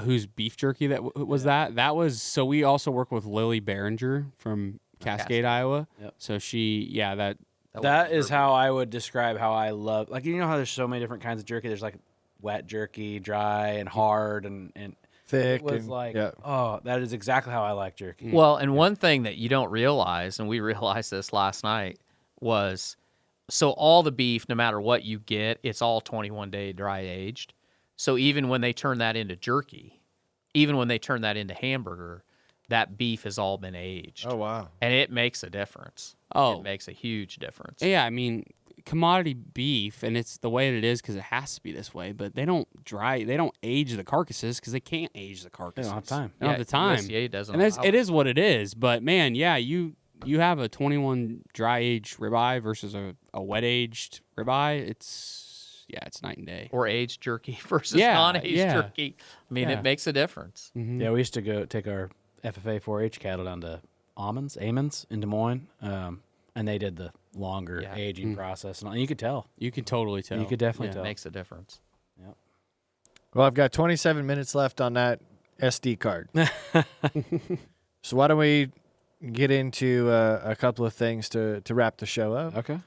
whose beef jerky was that? That was, so we also work with Lily Behringer from Cascade, Iowa. Yep. So That is how I would describe how I love. Like, you know how there's so many different kinds of jerky. There's like wet jerky, dry and hard, and Thick. it was and, like, yeah. oh, that is exactly how I like jerky. Well, and one thing that you don't realize, and we realized this last night, was so all the beef, no matter what you get, it's all 21-day dry aged. So even when they turn that into jerky, even when they turn that into hamburger, that beef has all been aged. Oh, wow. And it makes a difference. Oh. It makes a huge difference. Yeah, I mean, commodity beef, and it's the way it is because it has to be this way, but they don't age the carcasses because they can't age the carcasses. don't have time. They don't have the time. USDA doesn't And allow it is what it is. But, man, yeah, you have a 21 dry-aged ribeye versus a wet-aged ribeye. It's night and day. Or aged jerky versus Yeah, non-aged yeah. jerky. I mean, Yeah. it makes a difference. Yeah, we used to go take our FFA 4-H cattle down to Ammons in Des Moines, and they did the longer aging process, and you could tell. You can totally tell. You could definitely It tell. makes a difference. Well, I've got 27 minutes left on that SD card. So why don't we get into a couple of things to wrap the show up? Okay.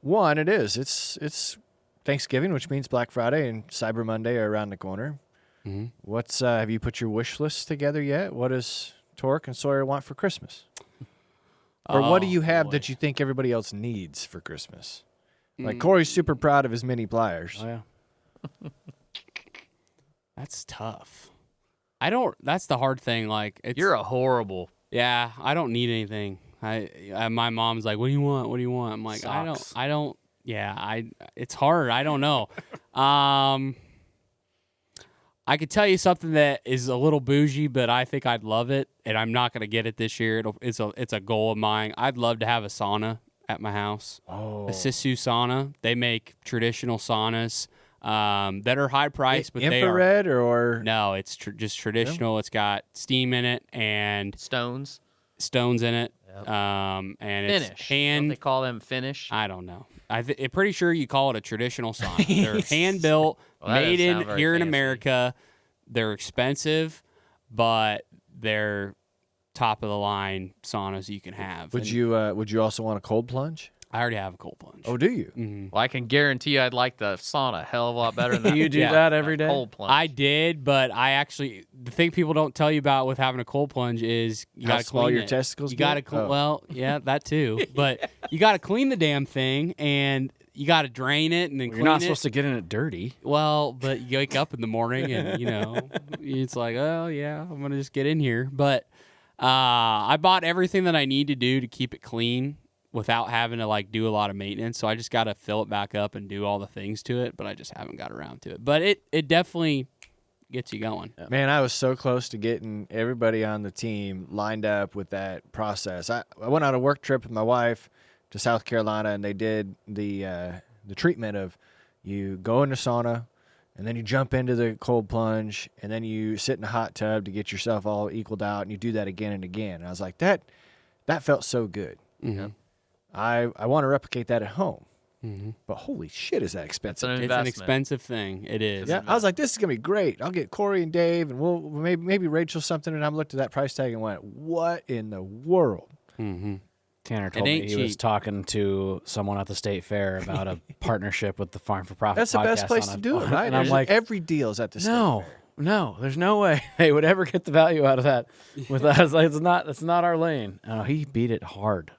One, it's Thanksgiving, which means Black Friday and Cyber Monday are around the corner. Mm-hmm. What's have you put your wish list together yet? What does Tork and Sawyer want for Christmas? Or what do you have that you think everybody else needs for Christmas? Like Corey's super proud of his mini pliers. Oh yeah. That's tough. That's the hard thing. Like, You're a horrible. yeah, I don't need anything. My mom's like, what do you want? What do you want? I'm like, Socks. I don't, yeah, it's hard. I don't know. I could tell you something that is a little bougie, but I think I'd love it, and I'm not going to get it this year. It's a goal of mine. I'd love to have a sauna at my house. Oh, A Sisu sauna. They make traditional saunas that are high priced, but they are infrared or no. It's just traditional. It's got steam in it and Stones. stones in it. Yep. And Finish. it's Don't hand. they call them finish? I don't know. I'm pretty sure you call it a traditional sauna. They're hand built, Well, that made doesn't in sound very here in fancy. America. They're expensive, but they're top of the line saunas you can have. would And you also want a cold plunge? I already have a cold plunge. Oh, do you? Mhm. Well, I can guarantee you I'd like the sauna a hell of a lot better than Do you do Yeah. that every day? cold plunge. I did, but the thing people don't tell you about with having a cold plunge is you How got to small clean your it. testicles You get? got to Oh. well, yeah, that too. But you got to clean the damn thing, and you got to drain it and then Well, clean you're not it. supposed to get in it dirty. Well, but you wake up in the morning and, it's like, oh, yeah, I'm going to just get in here. But I bought everything that I need to do to keep it clean without having to, do a lot of maintenance. So I just got to fill it back up and do all the things to it, but I just haven't got around to it. But it definitely gets you going. Man, I was so close to getting everybody on the team lined up with that process. I went on a work trip with my wife to South Carolina, and they did the treatment of you go into sauna, and then you jump into the cold plunge, and then you sit in a hot tub to get yourself all equaled out, and you do that again and again. And I was like, that felt so good. Mm-hmm. I want to replicate that at home. Mm-hmm. But holy shit, is that expensive? It's an It's an investment. expensive thing. It is. Yeah, I was like, this is gonna be great. I'll get Corey and Dave, and we'll maybe Rachel something. And I looked at that price tag and went, "What in the world?" Mm-hmm. Tanner told me ain't he was cheap. talking to someone at the state fair about a partnership with the Farm for Profit. That's the best podcast place on to a- do it, right? And I'm There's like, every deal's at the state no, fair. no, there's no way they would ever get the value out of that. With that, it's like that's not our lane. He beat it hard.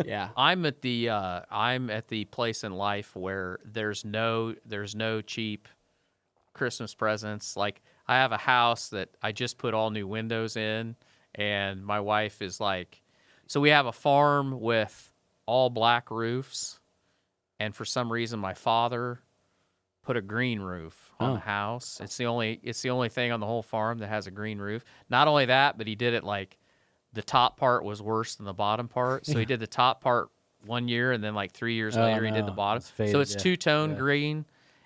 Yeah. I'm at the place in life where there's no cheap Christmas presents. Like, I have a house that I just put all new windows in, and my wife is like, so we have a farm with all black roofs, and for some reason my father put a green roof on Oh. the house. It's the only thing on the whole farm that has a green roof. Not only that, but he did it like the top part was worse than the bottom part. So he did the top part 1 year, and then 3 years Oh, later he did the no. bottom. It's faded, So it's yeah. two-tone Yeah. green.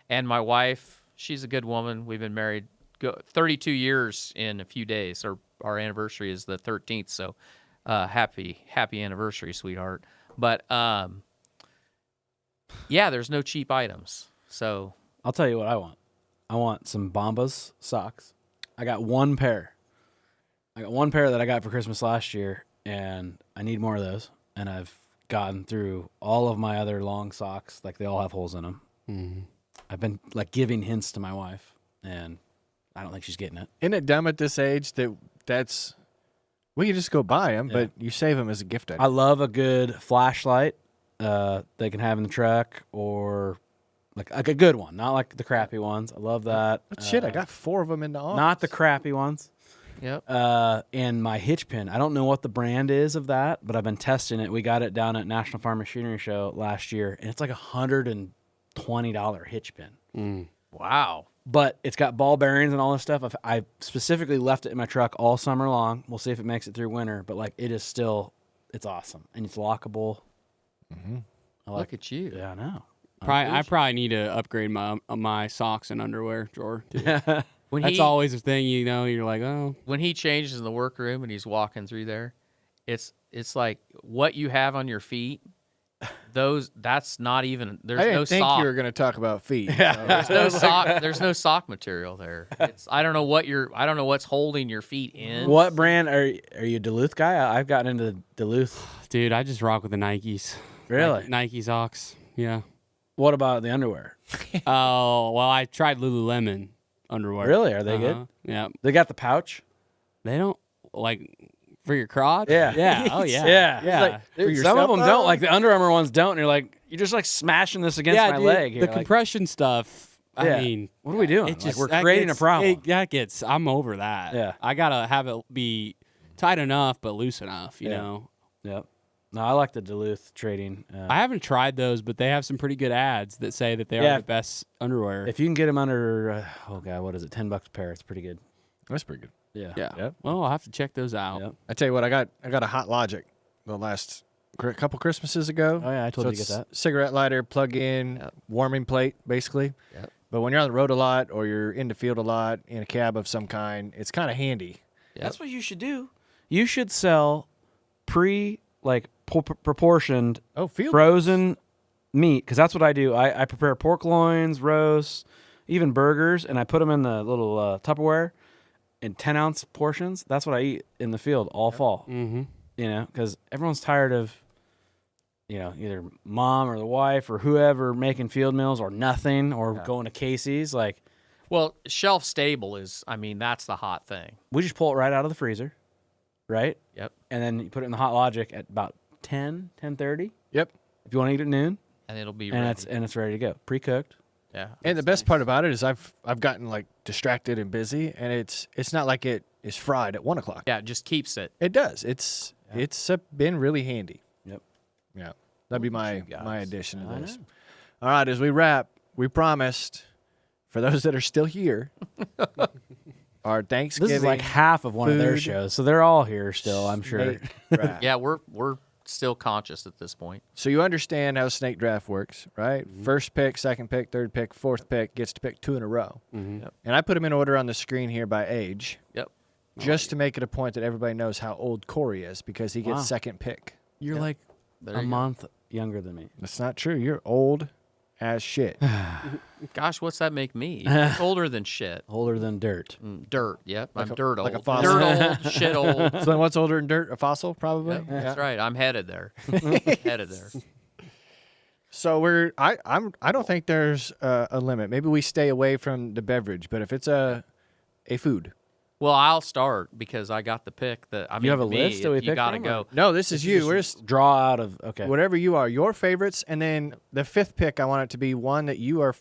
And my wife, she's a good woman. We've been married 32 years in a few days, or our anniversary is the 13th, so happy anniversary, sweetheart. But yeah, there's no cheap items. So I'll tell you what I want. I want some Bombas socks. I got one pair. That I got for Christmas last year, and I need more of those. And I've gotten through all of my other long socks, like they all have holes in them. Mm-hmm. I've been like giving hints to my wife, and I don't think she's getting it. Isn't it dumb at this age that's we can just go buy them, but you save them as a gift item. I love a good flashlight they can have in the truck, or like a good one, not like the crappy ones. I love that. Shit, I got 4 of them in the office. Not the crappy ones. yep. And my hitch pin. I don't know what the brand is of that, but I've been testing it. We got it down at National Farm Machinery Show last year, and it's like $120 hitch pin. Wow. But it's got ball bearings and all this stuff. I specifically left it in my truck all summer long. We'll see if it makes it through winter. But like, it's awesome, and it's lockable. Mm-hmm. Look at you. Yeah, I know. I probably need to upgrade my socks and underwear drawer too. When That's always a thing, you're like, oh. When he changes in the workroom and he's walking through there, it's like what you have on your feet. That's not even. There's I didn't no think sock. you were going to talk about feet. There's no sock. There's no sock material there. I don't know what's holding your feet in. What brand are you a Duluth guy? I've gotten into Duluth. Dude, I just rock with the Nikes. Really? Nike socks. Yeah. What about the underwear? Oh, well, I tried Lululemon underwear. Really? Are they good? Yeah. They got the pouch? They don't, like, for your crotch? Yeah. Yeah. Oh, yeah. Yeah. Yeah. Like, dude, For some of yourself, them though? don't. Like the Under Armour ones don't. And you're like, you're just like smashing this against my dude, leg here. The like, compression stuff, Yeah. I mean. what are we doing? It just, like, we're that creating gets- a problem. I'm over that. Yeah. I got to have it be tight enough but loose enough, you Yeah. know? Yep. No, I like the Duluth trading. I haven't tried those, but they have some pretty good ads that say that they Yeah. are the best underwear. If you can get them under, what is it? $10 a pair. It's pretty good. That's pretty good. Yeah. yeah. Yep. Well, I'll have to check those out. Yep. I tell you what, I got a Hot Logic the last couple Christmases ago. Oh yeah, I told you to it's get that. Cigarette lighter, plug-in, warming plate, basically. Yep. But when you're on the road a lot or you're in the field a lot in a cab of some kind, it's kind of handy. Yep. That's what you should do. You should sell proportioned Field frozen meat, because that's what I do. I prepare pork loins, roasts, even burgers, and I put them in the little Tupperware in 10-ounce portions. That's what I eat in the field all fall. Mm-hmm. You know, because everyone's tired of, either mom or the wife or whoever making field meals or nothing or going to Casey's. Like, Well, shelf stable that's the hot thing. we just pull it right out of the freezer, right? Yep. And then you put it in the Hot Logic at about 10:30. Yep. If you want to eat at noon, And it'll be and ready. it's ready to go, pre-cooked. Yeah. And the best part about it is I've gotten like distracted and busy, and it's not like it is fried at 1 o'clock. Yeah, it just keeps it. It does. It's been really handy. Yep. Yeah. That'd be my guys. addition to I this. know. All right, as we wrap, we promised for those that are still here, our Thanksgiving. This is like half of one of their food, shows, so they're all here still, I'm sure. snake draft. Yeah, we're still conscious at this point. So you understand how snake draft works, right? First pick, second pick, third pick, fourth pick gets to pick 2 in a row. Mm-hmm. Yep. And I put them in order on the screen here by age, Yep. just to make it a point that everybody knows how old Corey is because he gets Wow. second pick. You're like There a you go. month younger than me. That's not true. You're old as shit. Gosh, what's that make me? It's older than shit. Older than dirt. Dirt. Yep. I'm dirt like a old. fossil. Dirt old. Shit old. So then what's older than dirt? A fossil, probably? Yep, that's right. I'm headed there. Headed there. So I don't think there's a limit. Maybe we stay away from the beverage, but if it's a food. Well, I'll start because I got the pick. You have a list that we You pick got to from, go. No, this is you. We're just Draw out of whatever you are, your favorites, and then the fifth pick. I want it to be one that you are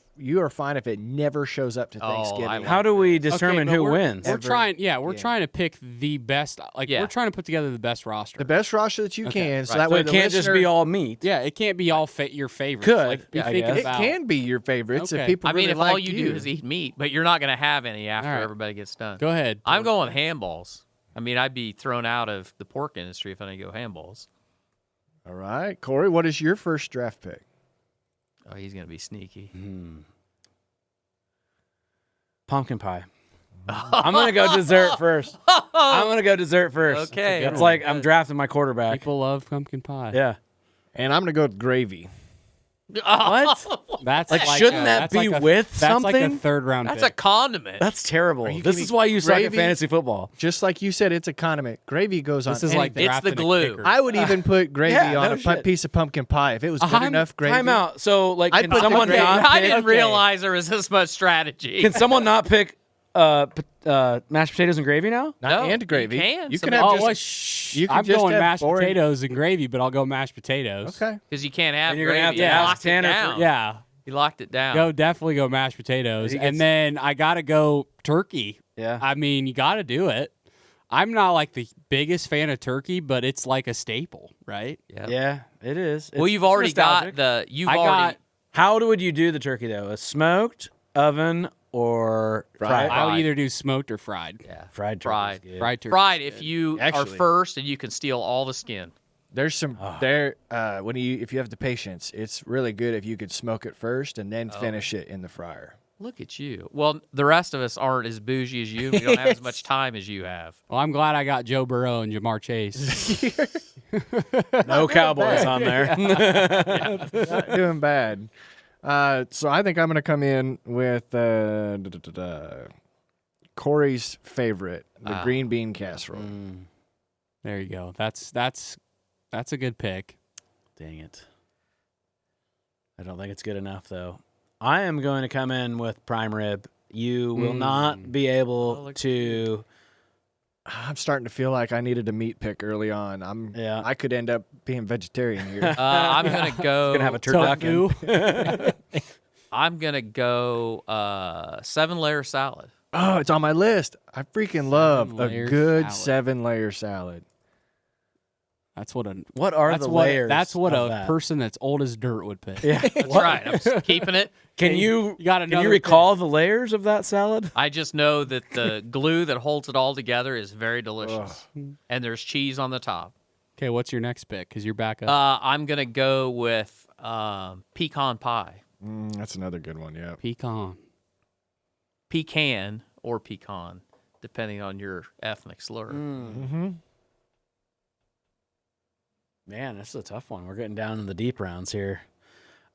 fine if it never shows up to Oh, I Thanksgiving. like How do we Okay, determine but who we're- wins? We're trying. Yeah, we're Yeah. trying to pick the best. Like Yeah. we're trying to put together the best roster. the best roster that you Okay, can, so right. that So way it the can't just listener- be all meat. Yeah, it can't be all your favorites. Could, Like, be I thinking guess. It about. can be your favorites if Okay. people I mean, really if like all you do is eat meat, but you're not going to have any after All right. everybody gets done. Go ahead. I'm going with handballs. I mean, I'd be thrown out of the pork industry if I didn't go handballs. All right, Corey, what is your first draft pick? Oh, he's going to be sneaky. Pumpkin pie. I'm gonna go dessert first. I'm gonna go dessert first. Okay. It's like I'm drafting my quarterback. People love pumpkin pie. Yeah. And I'm gonna go with gravy. What? That's Like, shouldn't that that's be like a, with that's like a something? third round That's pick. a condiment. That's terrible. you This kidding is why you suck at Gravy? fantasy football. Just like you said, it's a condiment. Gravy goes on. This is like anything. It's the drafting a glue. kicker. I would even put gravy Yeah, on no a shit. piece of pumpkin pie if it was good enough gravy. Time out. So, like, I'd can put the someone gravy- not I pick? didn't realize there was this much strategy. Can someone not pick mashed potatoes and gravy now? Not No, and gravy. you can. You can Some- have Oh, just. well, shh. you can I'm just going have mashed boring- potatoes and gravy, but I'll go mashed potatoes. Okay. Because you can't have And you're gonna gravy. have to You ask locked it Tanner for- down. Yeah. You locked it down. Definitely go mashed potatoes. He gets- And then I got to go turkey. Yeah. I mean, you got to do it. I'm not like the biggest fan of turkey, but it's like a staple, right? Yep. Yeah, it is. Well, It's you've already nostalgic. got the. You've I already. got- How would you do the turkey though? A smoked, oven, or fried? I would Fried. either do smoked or fried. Yeah. Fried. Fried. turkey's good. Fried turkey. Fried if you are Actually- first and you can steal all the skin. There's some there when you if you have the patience, it's really good if you could smoke it first and then finish it in the fryer. Look at you. Well, the rest of us aren't as bougie as you. We don't have as much time as you have. Well, I'm glad I got Joe Burrow and Jamar Chase. No Cowboys on there. Not doing bad. So I think I'm going to come in with Corey's favorite, the green bean casserole. There you go. That's a good pick. Dang it. I don't think it's good enough though. I am going to come in with prime rib. You will not be able to. I'm starting to feel like I needed a meat pick early on. Yeah. I could end up being vegetarian here. I'm gonna go. Gonna have a turducken. I'm gonna go 7-layer salad. Oh, it's on my list. I freaking love a 7-layer good salad. 7-layer salad. That's what a What are that's the what layers? that's what of a that? person that's old as dirt would pick. Yeah. That's right. I'm just keeping it. Can you got can another you recall the layers of that salad? I just know that the glue that holds it all together is very delicious, and there's cheese on the top. Okay, what's your next pick? Because you're back up. I'm gonna go with pecan pie, That's another good one. Yeah. Pecan. pecan or pecan, depending on your ethnic slur. Mm-hmm. Man, this is a tough one. We're getting down in the deep rounds here.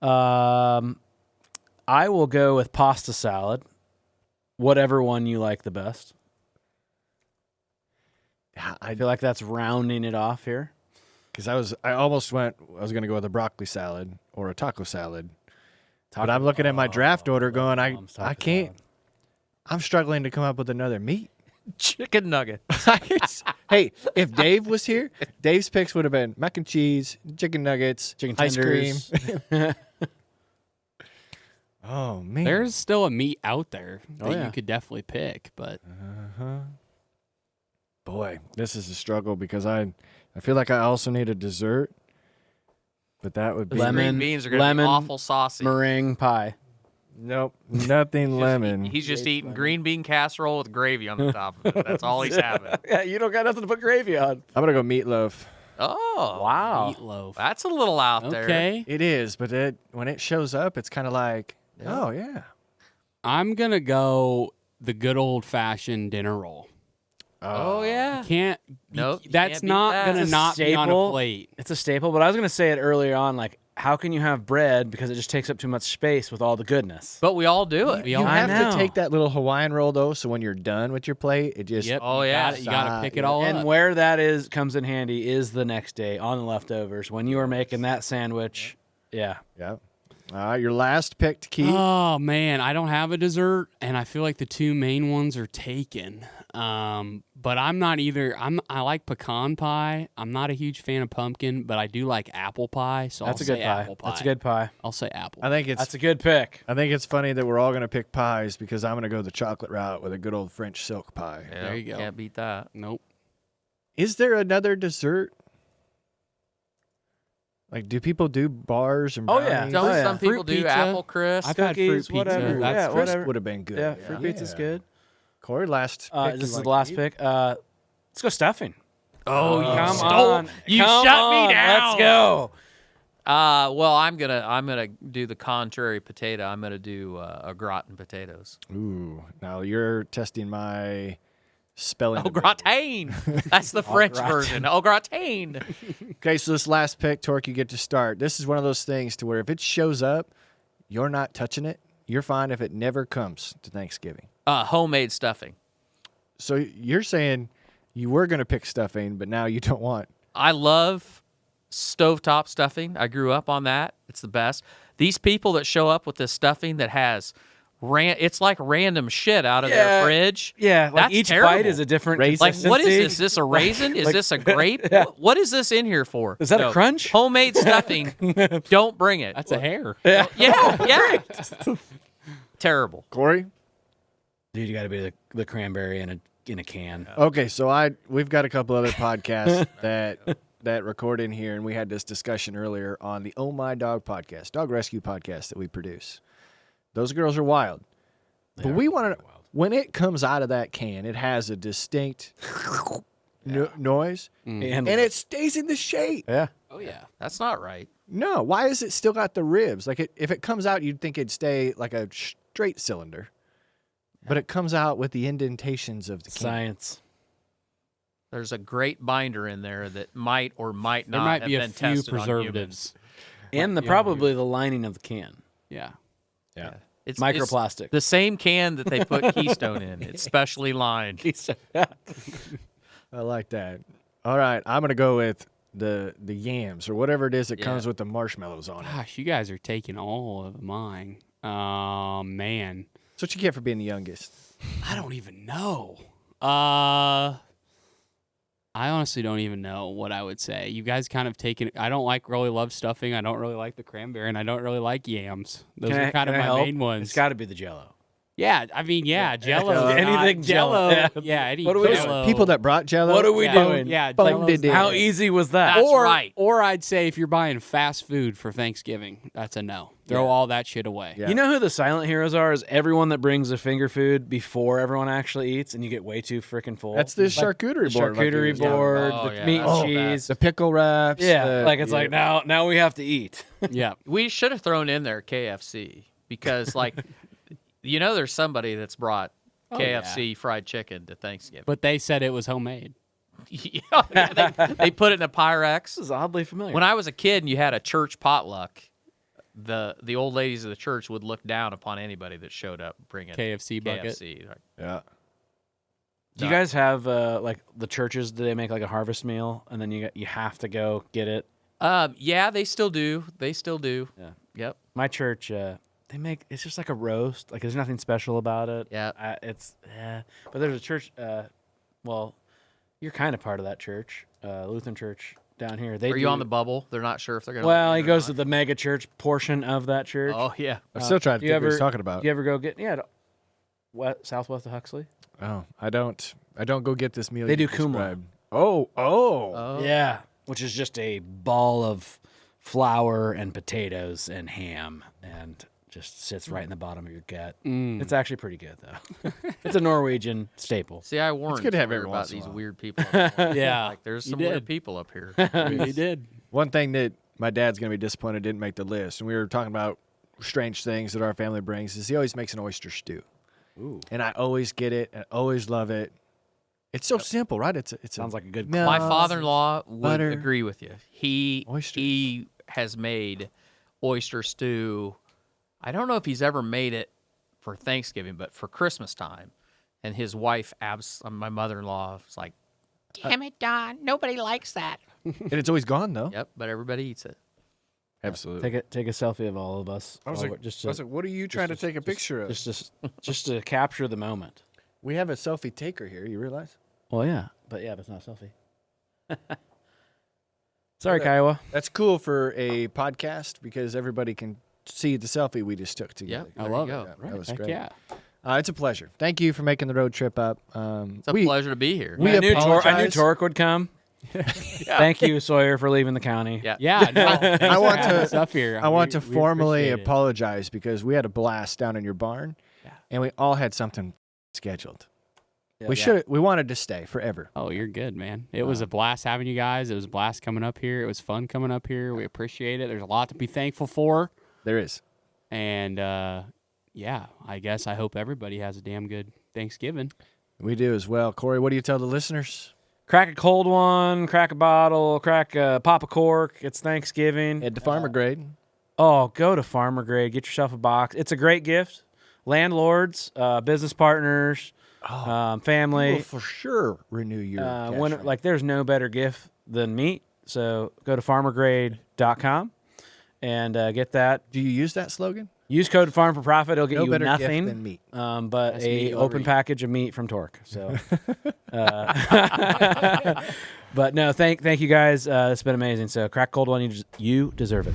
I will go with pasta salad. Whatever one you like the best. I feel like that's rounding it off here. Because I was going to go with a broccoli salad or a taco salad. But I'm looking at my draft order going, I can't. I'm struggling to come up with another meat. Chicken nugget. Hey, if Dave was here, Dave's picks would have been mac and cheese, chicken nuggets, Chicken ice cream. tenders. Oh man, There's still a meat out there that yeah. you could definitely pick, but boy, this is a struggle because I feel like I also need a dessert, but that would be Lemon. Green beans are gonna lemon, be awful saucy. Meringue pie. Nope, nothing lemon. He's just eating green bean casserole with gravy on the top of it. That's all he's having. Yeah, you don't got nothing to put gravy on. I'm gonna go meatloaf. Oh, Wow. meatloaf. that's a little out there. Okay. It is, but when it shows up, it's kind of like, oh yeah. I'm going to go the good old fashioned dinner roll. Oh yeah. Can't. Nope, you That's can't beat not that. going to It's a not be on a staple. plate. It's a staple, but I was going to say it earlier on, like, how can you have bread because it just takes up too much space with all the goodness? But we all do it. We You all I have know. to take that little Hawaiian roll though, so when you're done with your plate, it just Yep. Oh, you yeah. got it. You got to pick it Yeah. all And up. where that comes in handy is the next day on the leftovers when you are making that sandwich. Yeah. yeah. All right, your last pick to keep. Oh man, I don't have a dessert, and I feel like the two main ones are taken. But I'm not either. I like pecan pie. I'm not a huge fan of pumpkin, but I do like apple pie. So That's I'll a good say pie. apple pie. That's a good pie. I'll say apple. I think it's That's a good pick. I think it's funny that we're all gonna pick pies because I'm gonna go the chocolate route with a good old French silk pie. Yeah, There you go. Can't beat that. Nope. Is there another dessert? Like, do people do bars and Oh, yeah. brownies? Don't yeah. some people Fruit do pizza. apple crisp? I've had fruit Cookies, pizza. whatever. That's Yeah, Crisp whatever. would have been good. Yeah, fruit pizza's good. Corey, last. pick This you is like the last to pick. Let's go stuffing. Oh, you Come stole. on. You Come shut on. me down. Let's go. Well, I'm gonna do the contrary potato. I'm gonna do a gratin potatoes. Ooh, now you're testing my spelling. Au gratin. That's the French version. Au gratin. Okay, so this last pick, Tork, you get to start. This is one of those things to where if it shows up, you're not touching it. You're fine if it never comes to Thanksgiving. Homemade stuffing. So you're saying you were going to pick stuffing, but now you don't want. I love stovetop stuffing. I grew up on that. It's the best. These people that show up with this stuffing that has it's like random shit out of their fridge. Yeah, like That's each terrible. bite is a different Raisin. Like, what is consistency. this? Is this a raisin? Is this a grape? What is this in here for? Is that a No. crunch? Homemade stuffing. Don't bring it. That's a hair. Yeah. Terrible. Corey? Dude, you got to be the cranberry in a can. Okay, so we've got a couple other podcasts that record in here, and we had this discussion earlier on the Oh My Dog podcast, dog rescue podcast that we produce. Those girls are wild. But we want to, when it comes out of that can, it has a distinct noise, and it stays in the shape. Yeah. Oh, yeah. That's not right. No, why is it still got the ribs? Like, if it comes out, you'd think it'd stay like a straight cylinder. But it comes out with the indentations of the can. Science. There's a great binder in there that might or might There not might have be a been few tested on humans. preservatives. And probably the lining of the can. Yeah. Yeah. It's Microplastic. the same can that they put Keystone in. It's specially lined. I like that. All right, I'm going to go with the yams or whatever it is that comes with the marshmallows on it. Gosh, you guys are taking all of mine. Man. That's what you get for being the youngest. I don't even know. I honestly don't even know what I would say. You guys kind of taken. I don't really love stuffing. I don't really like the cranberry, and I don't really like yams. Those are kind of my main ones. It's got to be the Jello. Yeah, I mean, Jello. Anything Jello. Jello. Yeah, any What do we do? Jello. People that brought Jello. What are we Yeah, doing? Yeah, Boned Jello's it in. How easy was that? That's or, right. Or I'd say if you're buying fast food for Thanksgiving, that's a no. Throw all that shit away. Yeah. You know who the silent heroes are? Is everyone that brings a finger food before everyone actually eats, and you get way too freaking full. That's the charcuterie board. like charcuterie it was. board, Oh, the yeah, meat that's and all bad. cheese. The pickle wraps. Yeah, like it's like now we have to eat. Yeah. We should have thrown in there KFC because, like, there's somebody that's brought KFC fried chicken to Thanksgiving. But they said it was homemade. They put it in a Pyrex. This is oddly familiar. When I was a kid and you had a church potluck, the old ladies of the church would look down upon anybody that showed up bringing KFC bucket. KFC. Like, Yeah. Do you guys have like the churches? Do they make like a harvest meal, and then you have to go get it? yeah, they still do. They still do. Yeah. Yep. My church, they make it's just like a roast. Like there's nothing special about it. Yeah. But there's a church. Well, you're kind of part of that church, Lutheran church down here. Are you on the bubble? They're not sure if they're going to. Well, he goes to the mega church portion of that church. Oh, yeah. I'm still trying to you think what he's ever- talking about. Do you ever go get southwest of Huxley? Oh, I don't go get this meal. They you do kumla. described. Oh. Oh. Yeah, which is just a ball of flour and potatoes and ham, and just sits right in the bottom of your gut. It's actually pretty good though. It's a Norwegian staple. See, I warned good to have Sawyer every about once in a these while. weird people. up north. Yeah, Like, there's you some weird did. people up here. You did. One thing that my dad's going to be disappointed didn't make the list, and we were talking about strange things that our family brings, is he always makes an oyster stew. Ooh, And I always get it and always love it. It's so simple, right? It's sounds like a good. milk, My father-in-law would butter. agree with you. Oysters. He has made oyster stew. I don't know if he's ever made it for Thanksgiving, but for Christmas time. And his wife, my mother-in-law, was like, Damn it, Don. Nobody likes that. and it's always gone though. "Yep," but everybody eats it. Absolutely. Take a selfie of all of us. I was while like, we're- just to, what are you trying to take a picture of? just to capture the moment. We have a selfie taker here. You realize? Well, yeah, but it's not a selfie. Sorry, Kiowa. That's cool for a podcast because everybody can see the selfie we just took together. Yeah, I there love you it. go. That was Heck great. yeah. It's a pleasure. Thank you for making the road trip up. It's a pleasure to be here. We I knew apologize. Tork would come. Thank you, Sawyer, for leaving the county. Yeah. Yeah. No, thanks I for want having to- us up here. I want to We formally appreciate it. apologize because we had a blast down in your barn, and we all had something scheduled. We wanted to stay forever. Oh, you're good, man. It was a blast having you guys. It was a blast coming up here. It was fun coming up here. We appreciate it. There's a lot to be thankful for. There is. And, yeah, I guess I hope everybody has a damn good Thanksgiving. We do as well. Corey, what do you tell the listeners? Crack a cold one, crack a bottle, pop a cork. It's Thanksgiving. Head to Farmer Grade. Oh, go to Farmer Grade. Get yourself a box. It's a great gift. Landlords, business partners, family. Will for sure renew your cash rate. There's no better gift than meat. So go to farmergrade.com and get that. Do you use that slogan? Use code Farm for Profit. It'll get No you better gift nothing than meat. but Best meat a you'll open ever eat. package of meat from Tork. So, but no, thank you guys. It's been amazing. So crack cold one. You deserve it.